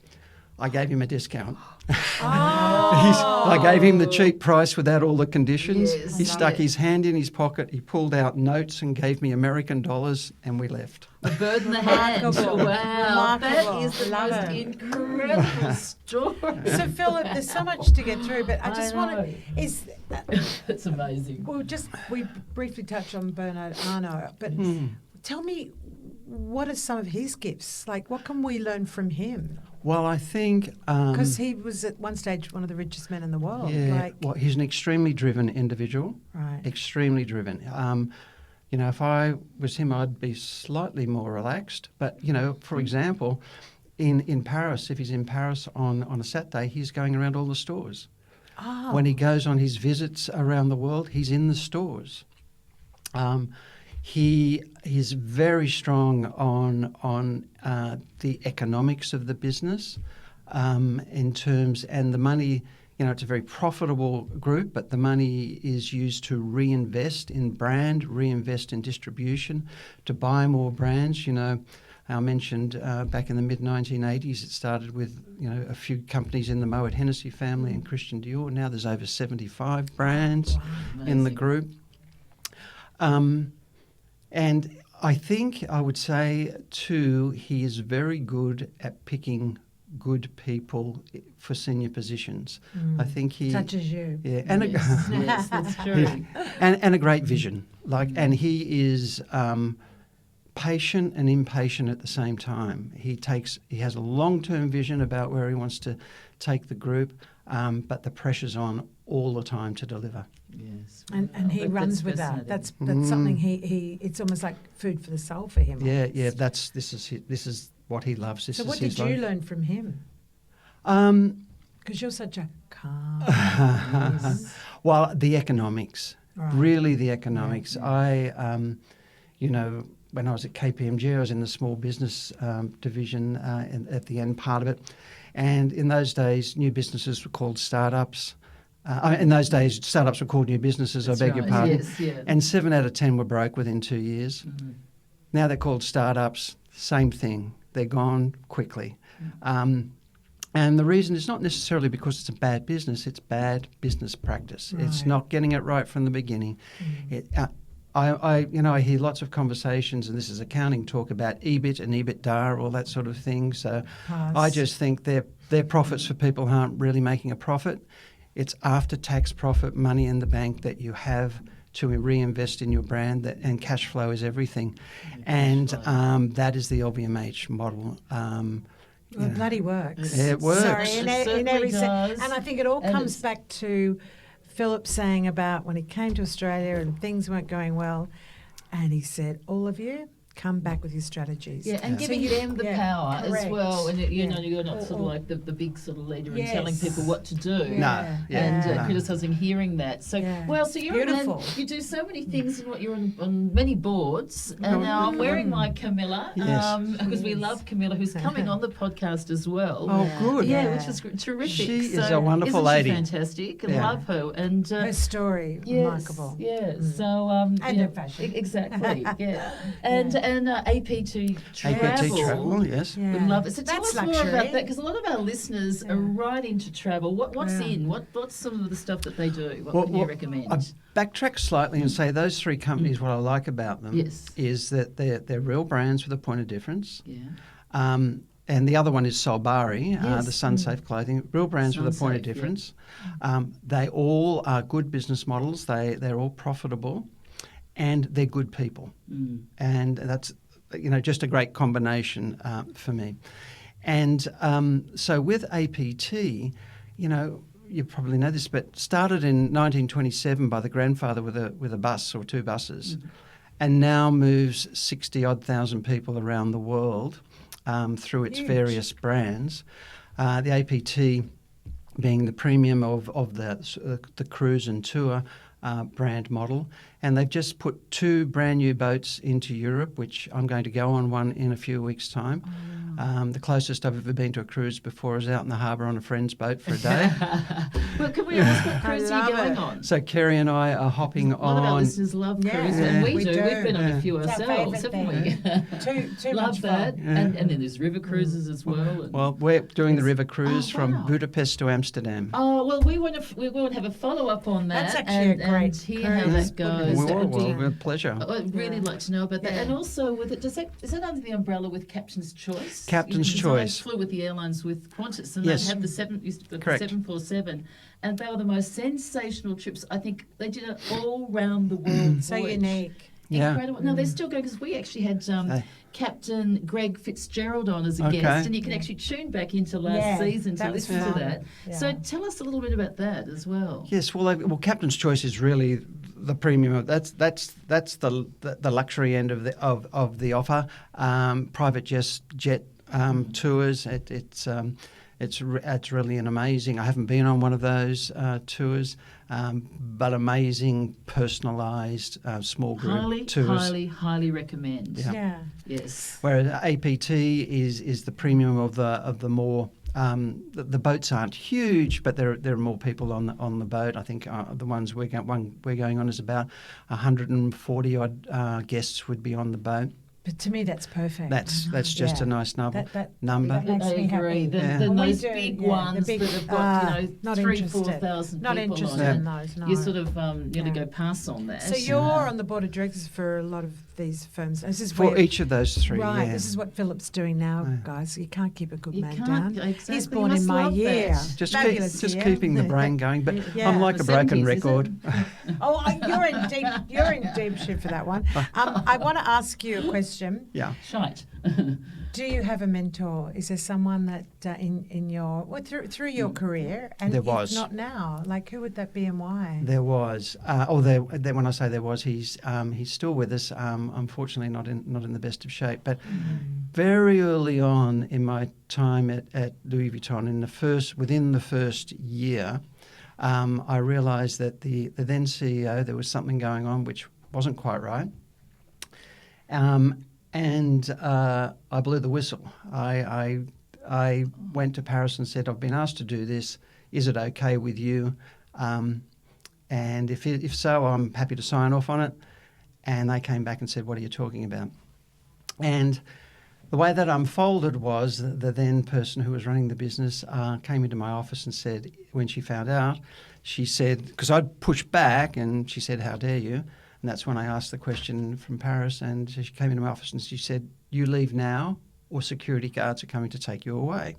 I gave him a discount. I gave him the cheap price without all the conditions. Yes. He Love stuck it. his hand in his pocket, he pulled out notes and gave me American dollars, and we left. The bird in the hand. Remarkable. Wow. That Remarkable. is the Love most it. incredible story. So, Philip, there's so much to get through, but I just I want know. to... That's amazing. we briefly touched on Bernard Arnault, but tell me, what are some of his gifts? Like, what can we learn from him? Well, I think... Because he was at one stage one of the richest men in the world. he's an extremely driven individual. Right. Extremely driven. If I was him, I'd be slightly more relaxed. But, for example, in Paris, if he's in Paris on a Saturday, he's going around all the stores. Oh. When he goes on his visits around the world, he's in the stores. He is very strong on the economics of the business in terms, and the money, it's a very profitable group, but the money is used to reinvest in brand, reinvest in distribution, to buy more brands. I mentioned back in the mid-1980s, it started with, a few companies in the Moet Hennessy family and Christian Dior. Now there's over 75 brands in the group. And I think I would say, too, he is very good at picking good people for senior positions. I think he... Such as you. Yeah, and Yes, that's true. and a great vision. And he is patient and impatient at the same time. He has a long-term vision about where he wants to take the group, but the pressure's on all the time to deliver. Yes. And he runs with that. That's something he it's almost like food for the soul for him. Yeah. This is what he loves. So what did you learn from him? Because you're such a calm. Well, the economics. Right. Really, the economics. I, when I was at KPMG, I was in the small business division at the end part of it. And in those days, new businesses were called startups. In those days, startups were called new businesses, That's I beg your right. pardon. Yes, yeah. And 7 out of 10 were broke within 2 years. Mm-hmm. Now they're called startups, same thing. They're gone quickly. And the reason is not necessarily because it's a bad business, it's bad business practice. Right. It's not getting it right from the beginning. I hear lots of conversations, and this is accounting talk, about EBIT and EBITDA, all that sort of thing. So I just think they're profits for people who aren't really making a profit. It's after-tax profit, money in the bank that you have to reinvest in your brand, and cash flow is everything. And that is the LVMH model. Well, it bloody works. It works. Sorry, in every does. and I think it all And comes it's- back to Philip saying about when he came to Australia and things weren't going well, and he said, "All of you, come back with your strategies." Yeah, and So giving you- them the yeah, power as correct. well. And you're Yeah. not sort of like the big sort of leader and Yes. telling people what to do. Yeah. And Yeah. criticising, hearing that. So, Yeah. so you're a man, Beautiful. you do so many things, and you're on many boards. And now I'm wearing my Camilla, Yes. because we love Camilla, who's coming on the podcast as well. Oh, good. Yeah, Yeah. which is terrific. She is So a wonderful isn't lady. She fantastic. I Yeah. love her. And Her story, remarkable. Yeah. So And you know, her fashion. exactly. Yeah. And APT Travel. APT Travel, yes. Yeah. We love it. So tell That's us more luxury. about that, because a lot of our listeners are right into travel. What's Yeah. in? What's some of the stuff that they do? What Well, can you well, recommend? I backtrack slightly and say those three companies, what I like about them Yes. is that they're real brands with a point of difference. Yeah. And the other one is Solbari, Yes. the Sunsafe clothing, real brands with a point of Sunsafe, yeah. difference. They all are good business models. They're all profitable, and they're good people. And that's just a great combination for me. And so with APT, you probably know this, but started in 1927 by the grandfather with a bus or two buses, and now moves 60,000 people around the world through its various brands. The APT being the premium of the cruise and tour brand model. And they've just put 2 brand new boats into Europe, which I'm going to go on one in a few weeks' time. The closest I've ever been to a cruise before is out in the harbour on a friend's boat for a day. Well, can we ask what cruise are you love going it. on? So Kerry and I are hopping A lot of our on. listeners love Yeah. cruises, Yeah. and we We do. do. We've been on a few It's our ourselves, favourite haven't we? Too Love much that. fun. And then there's river cruises as well. And Well, we're doing the river cruise Oh, from wow. Budapest to Amsterdam. Oh, well, we want to have a follow-up on that. That's actually a great and hear how cruise. that goes. Well, That would be- with pleasure. I'd really like to know about that. Yeah. And also, with it, is that under the umbrella with Captain's Choice? Captain's Because Choice. I flew with the airlines with Qantas, and Yes. they had the Correct. 747, and they were the most sensational trips. I think they did it all round the world. So voyage. unique. Yeah. Incredible. No, they're still going, because we actually had Captain Greg Fitzgerald on as a Okay. guest, and you can actually tune back into last Yeah, season to that was listen to that. phenomenal. Yeah. So tell us a little bit about that as well. Yes, well, Captain's Choice is really the premium. That's the luxury end of the offer. Private jet tours. It's really an amazing. I haven't been on one of those tours, but amazing, personalised small group tours. Highly recommend. Yeah. Yeah. Yes. Whereas APT is the premium of the more. The boats aren't huge, but there are more people on the boat. I think the ones we're going on is about 140 odd guests would be on the boat. But to me, that's perfect. That's just Yeah. a nice number. That number. makes I me agree. happy. Then And we those do, big yeah, ones the big- that have got not 3,000-4,000 Not people interested on in it. those, no. You sort of nearly go past on that. So you're on the board of directors for a lot of these firms. This is For where, each of those three, right. yeah. This is what Philip's doing now, Yeah. guys. You can't keep a good You man can't, down. exactly. He's You born must in my love year. that. Fabulous year. keeping the brain going. But Yeah. I'm like The a broken 70s, is record. Oh, you're in deep shit for that one. I want to ask you a question. Yeah. Shite. Do you have a mentor? Is there someone that in your through your career, and There if was. not now, like who would that be and why? There was. When I say there was, he's still with us. Unfortunately, not in the best of shape. But very early on in my time at Louis Vuitton, within the first year, I realised that the then CEO, there was something going on which wasn't quite right. And I blew the whistle. I went to Paris and said, I've been asked to do this. Is it okay with you? And if so, I'm happy to sign off on it. And they came back and said, what are you talking about? And the way that unfolded was the then person who was running the business came into my office and said, when she found out, she said, because I'd pushed back, and she said, "How dare you?" And that's when I asked the question from Paris, and she came into my office and she said, "You leave now or security guards are coming to take you away."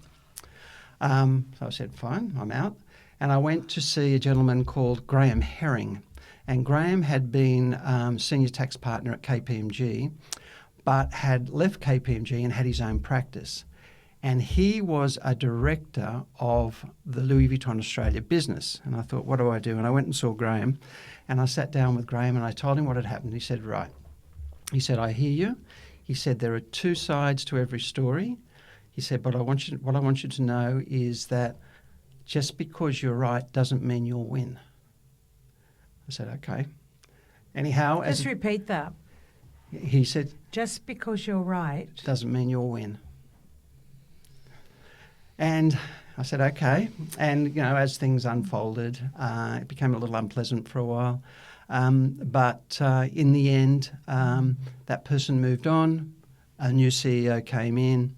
So I said, "Fine, I'm out." And I went to see a gentleman called Graham Herring. And Graham had been senior tax partner at KPMG, but had left KPMG and had his own practice. And he was a director of the Louis Vuitton Australia business. And I thought, what do I do? And I went and saw Graham, and I sat down with Graham and I told him what had happened. He said, "Right." He said, "I hear you." He said, "There are two sides to every story." He said, "But what I want you to know is that just because you're right doesn't mean you'll win." I said, "Okay." Anyhow, Just repeat that. he said, "Just because you're right doesn't mean you'll win." And I said, "Okay." And, as things unfolded, it became a little unpleasant for a while. But in the end, that person moved on, a new CEO came in,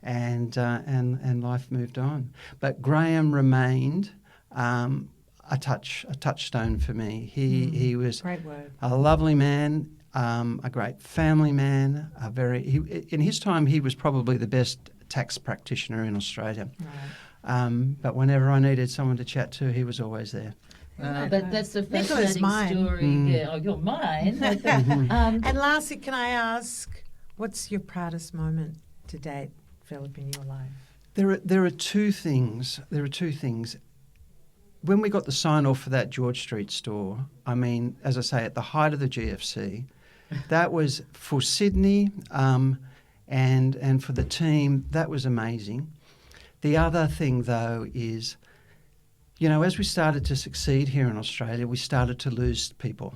and life moved on. But Graham remained a touchstone for me. He was Great word. a lovely man, a great family man. In his time, he was probably the best tax practitioner in Australia. Right. But whenever I needed someone to chat to, he was always there. That's a Nicola's fascinating mine. story. Yeah, oh, you're mine. And lastly, can I ask, what's your proudest moment to date, Philip, in your life? There are two things. When we got the sign-off for that George Street store, I mean, as I say, at the height of the GFC, that was for Sydney and for the team, that was amazing. The other thing, though, is, as we started to succeed here in Australia, we started to lose people.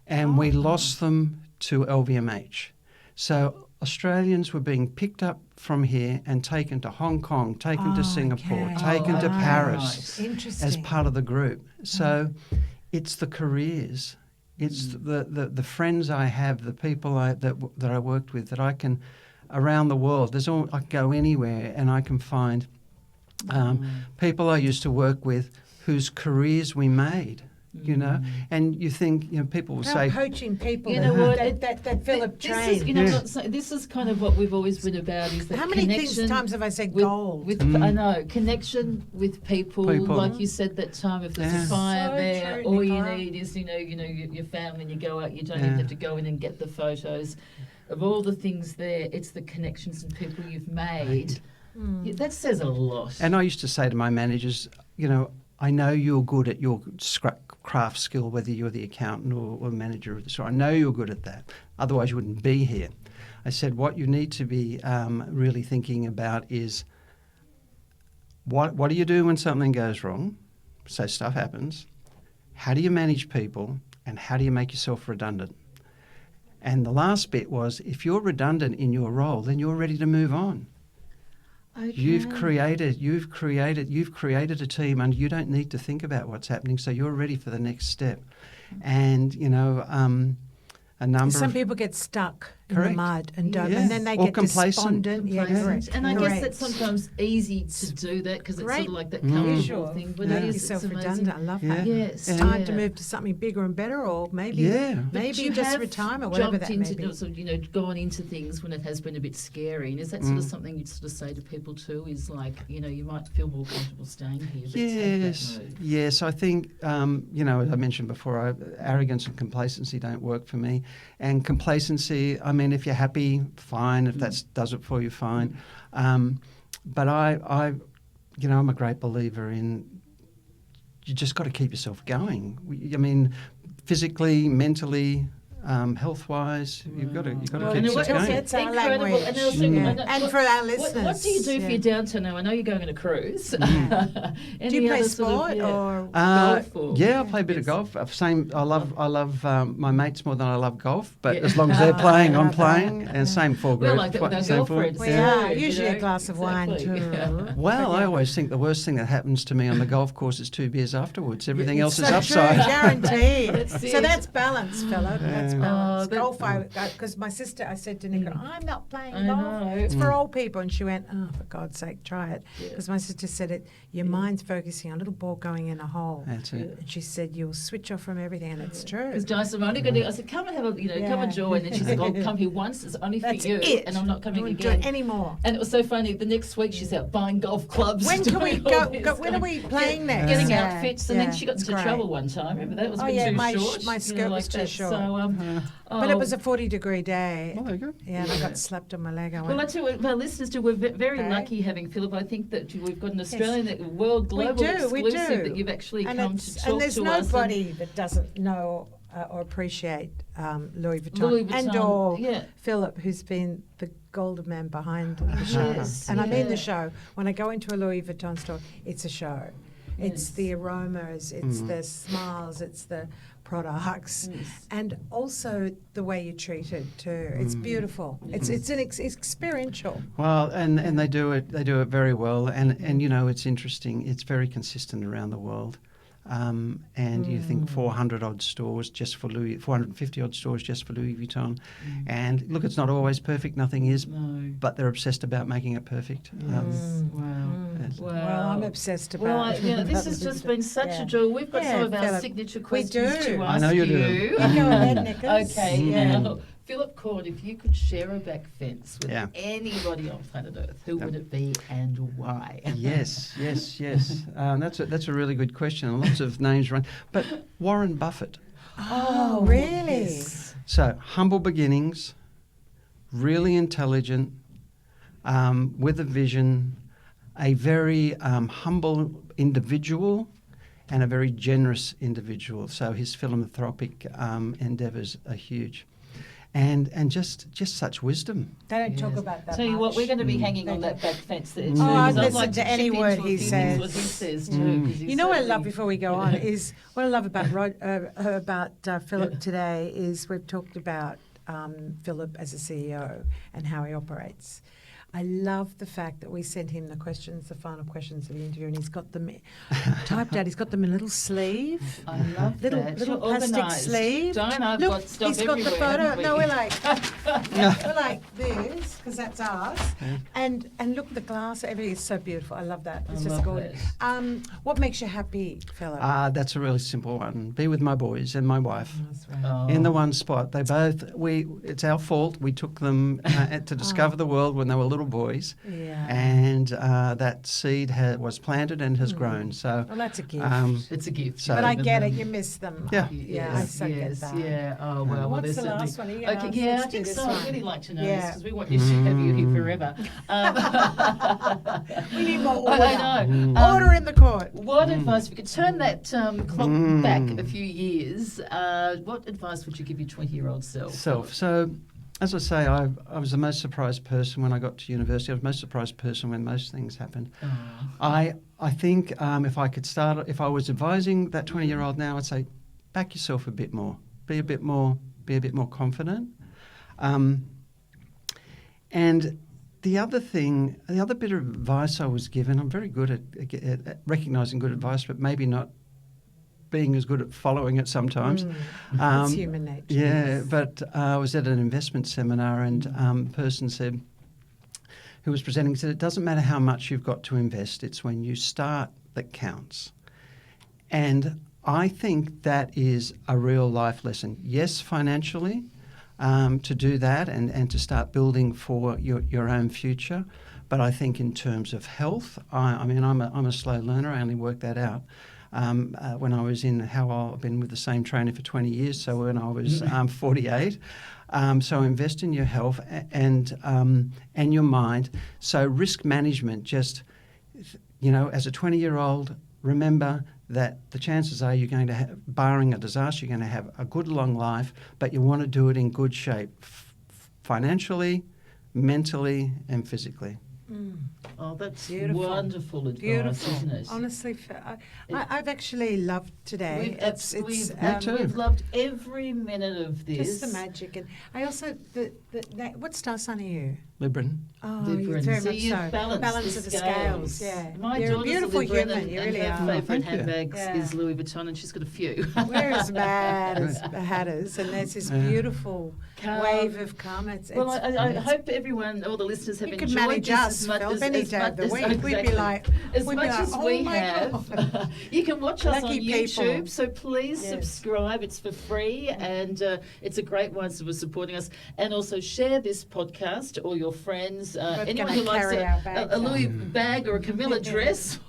And we lost them to LVMH. So Australians were being picked up from here and taken to Hong Kong, taken to Singapore, taken to Paris as part of the group. So it's the careers, it's the friends I have, the people that I worked with, that I can, around the world, I can go anywhere and I can find people I used to work with whose careers we made. And you think, people will say, poaching people, that Philip trained. This is kind of what we've always been about. Is that how many times have I said gold? I know, connection with people. Like you said that time, if there's a fire there, all Nicola. You need is your family, and you go out. You don't even have to go in and get the photos of all the things there. It's the connections and people you've made. Yeah, that says a lot. And I used to say to my managers, I know you're good at your craft skill, whether you're the accountant or manager of the store. I know you're good at that. Otherwise, you wouldn't be here. I said, what you need to be really thinking about is what do you do when something goes wrong? So stuff happens. How do you manage people? And how do you make yourself redundant? And the last bit was, if you're redundant in your role, then you're ready to move on. Okay. You've created a team, and you don't need to think about what's happening, so you're ready for the next step. And some people get stuck in the mud and don't, and then they get despondent. Yeah, correct. And I guess that's sometimes easy to do that because it's sort of like that comfortable thing. But it is yourself redundant. I love that. Yes, it's time to move to something bigger and better, or maybe just retirement, whatever that may be. Sort of, gone into things when it has been a bit scary. And is that sort of something you'd sort of say to people too? Is like, you might feel more comfortable staying here. But yes. I think as I mentioned before, arrogance and complacency don't work for me. And complacency, I mean, if you're happy, fine. If that does it for you, fine. But I'm a great believer in you just got to keep yourself going. I mean, physically, mentally, health-wise, you've got to keep yourself going. It's our language. And for our listeners. What do you do for your downtime now? I know you're going on a cruise. Do you play sport or golf? I play a bit of golf. I love my mates more than I love golf. But as long as they're playing, I'm playing. And same for group. We're like that with our girlfriends. We are. Usually a glass of wine too. Well, I always think the worst thing that happens to me on the golf course is 2 beers afterwards. Everything else is upside. Guaranteed. So that's balance, Philip. It's Yeah. balance. Oh, Golf, because my sister, I said to Nicola, I'm not playing I golf. know. It's for old people. And she went, oh, for God's sake, try it. Yeah. Because my sister said your mind's focusing on a little ball going in a hole. That's it. And she said, you'll switch off from everything. And it's true. Because Dyson, I'm only going to. I said, come and have a, come and join. And she said, I'll come here once. It's only for That's you, it. and I'm not I coming won't again. do it anymore. And it was so funny. The next week she's out buying golf clubs. When can we doing all go? this, When are we playing next? Getting Yeah, outfits, and then she got it's into great. trouble one time. Remember that? It was a Oh, bit yeah, too my short. my skirt was too that. short. So, But it was a 40-degree day. Well, there you go. Yeah, and I got slapped on my leg. I went, Well, I tell you what, our listeners do. We're very Okay. lucky having Philip. I think that we've got an Australian, world global we exclusive do. that you've actually and come it's- to talk and there's to us. nobody that doesn't know or appreciate Louis Vuitton, Louis Vuitton, and or yeah. Philip, who's been the golden man behind the show. Yes, and I mean yeah. the show. When I go into a Louis Vuitton store, it's a show. It's Yes. the aromas, it's the smiles, it's the products, Yes. and also the way you're treated too. It's beautiful. It's an experiential. Well, and they do it very well, and you know, it's interesting. It's very consistent around the world. And you think 400 odd stores just for 450 odd stores just for Louis Vuitton. And look, it's not always perfect, nothing is, No. but they're obsessed about making it perfect. Wow. Yes. Wow. Well, I'm obsessed about Well, it. this has just been such Yeah. a joy. We've got Yeah, some of our Philip, signature we questions do. to I ask know you do. you. Go ahead, Nicholas. Okay, Yeah. now, Philip Corne, if you could share a back fence with Yeah. anybody on planet Earth, who would it be and why? Yes. That's a really good question. And lots of names run, but Warren Buffett. Oh, really? Yes. So humble beginnings, really intelligent, with a vision, a very humble individual, and a very generous individual. So his philanthropic endeavours are huge, and just such wisdom. They don't talk Yes. about that Tell you what, much. we're going to be hanging on They that back fence there too. Oh, I'd because I'd listen like to any chip word into a he few says. things what he says too. 'Cause he's You know what I love certainly- before we go on is what I love about Philip today is we've talked about Philip as a CEO and how he operates. I love the fact that we sent him the final questions of the interview, and he's got them typed out. He's got them in a little sleeve. I love Little that. little You're plastic organised. sleeve. Don't I've Look, got stuff he's got the everywhere, photo. haven't we? No, we're like this because that's ours. And look, the glass, everything is so beautiful. I love that. It's I just love gorgeous. What makes you happy, Philip? That's a really simple one. Be with my boys and my wife. That's right. Oh. In the one spot. They both, it's our fault. We took them to discover the world when they were little boys. Yeah. And that seed was planted and has grown. So, Well, that's a gift. It's a gift. So- but I Even get them. it. You miss them. Yeah. Yeah, I so get that. Yeah. Oh well. What's there's the certainly- last one? Are you gonna Okay. ask? Yeah, I Let's do think this so. one. I'd really like to know Yeah. this because we want you to have you here forever. We need more order. I know. Order in the court. What advice, if you could turn that clock back a few years, what advice would you give your 20-year-old self? So, as I say, I was the most surprised person when I got to university. I was the most surprised person when most things happened. I think if I was advising that 20-year-old now, I'd say, back yourself a bit more. Be a bit more confident. And the other bit of advice I was given, I'm very good at recognising good advice, but maybe not being as good at following it sometimes. It's human nature. Yeah, but I was at an investment seminar and a person said, who was presenting, said, it doesn't matter how much you've got to invest, it's when you start that counts. And I think that is a real life lesson. Yes, financially, to do that and to start building for your own future. But I think in terms of health, I'm a slow learner. I only worked that out when I was I've been with the same trainer for 20 years. So when I was 48, so invest in your health and your mind. So risk management, just as a 20-year-old, remember that the chances are you're going to have, barring a disaster, you're going to have a good long life, but you want to do it in good shape, financially, mentally, and physically. Oh, that's Beautiful. wonderful advice, Beautiful. isn't it? Honestly, I've actually loved today. We've loved every minute of this. Just the magic, and I also what's star sign are you? Libran. Oh, Libran. very So much you so. balance of the the scales. Yeah, My you're a daughter's beautiful Libran human. and You really her are. favourite thank you. handbags Yeah. is Louis Vuitton, and she's got a few. We're as mad as hatters, and there's this beautiful wave of calm. Well, I hope everyone, all the listeners, have you could enjoyed manage this us, as much Phil, as any day of the week. We'd be exactly. like, as we'd much be like, as oh we my have. God. You can watch us on Lucky people. YouTube, so please Yes. subscribe. It's for free, and it's a great one for supporting us. And also share this podcast to all your friends. Anyone gonna who likes carry our bags a Louis bag or a Camilla dress.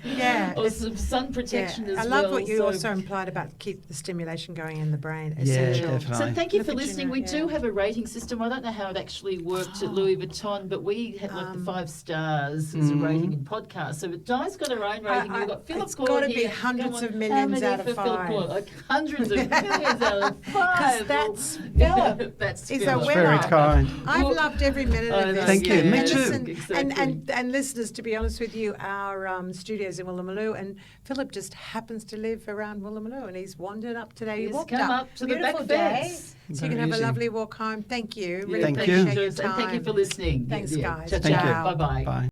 Yeah. Or some sun protection as I well. love what you so- also implied about keep the stimulation going in the brain. Yeah, Essential. definitely. So thank you Look for at you listening. now, We yeah. do have a rating system. I don't know how it actually worked at Louis Vuitton, but we had like the 5 stars as a rating in podcast. So Di's got her own rating. We've got Philip it's Corne gotta be here. hundreds Come on, of millions how many out of for Philip 5? Corne? Like hundreds of millions out of 5. that's Well, Philip. that's He's a Philip. winner. Very kind. I've Well, loved every minute I of know, this. Thank you. yeah, Me And too. listen, Exactly. and listeners, to be honest with you, our studios in Woolloomooloo, and Philip just happens to live around Woolloomooloo, and he's wandered up today. He He's walked come up. up to the back Beautiful day. fence. So you can Very have a easy. lovely walk home. Thank you. Really Thank you. appreciate your And thank you time. for listening. Thanks, guys. Ciao, Thank ciao. you. Bye-bye. Bye.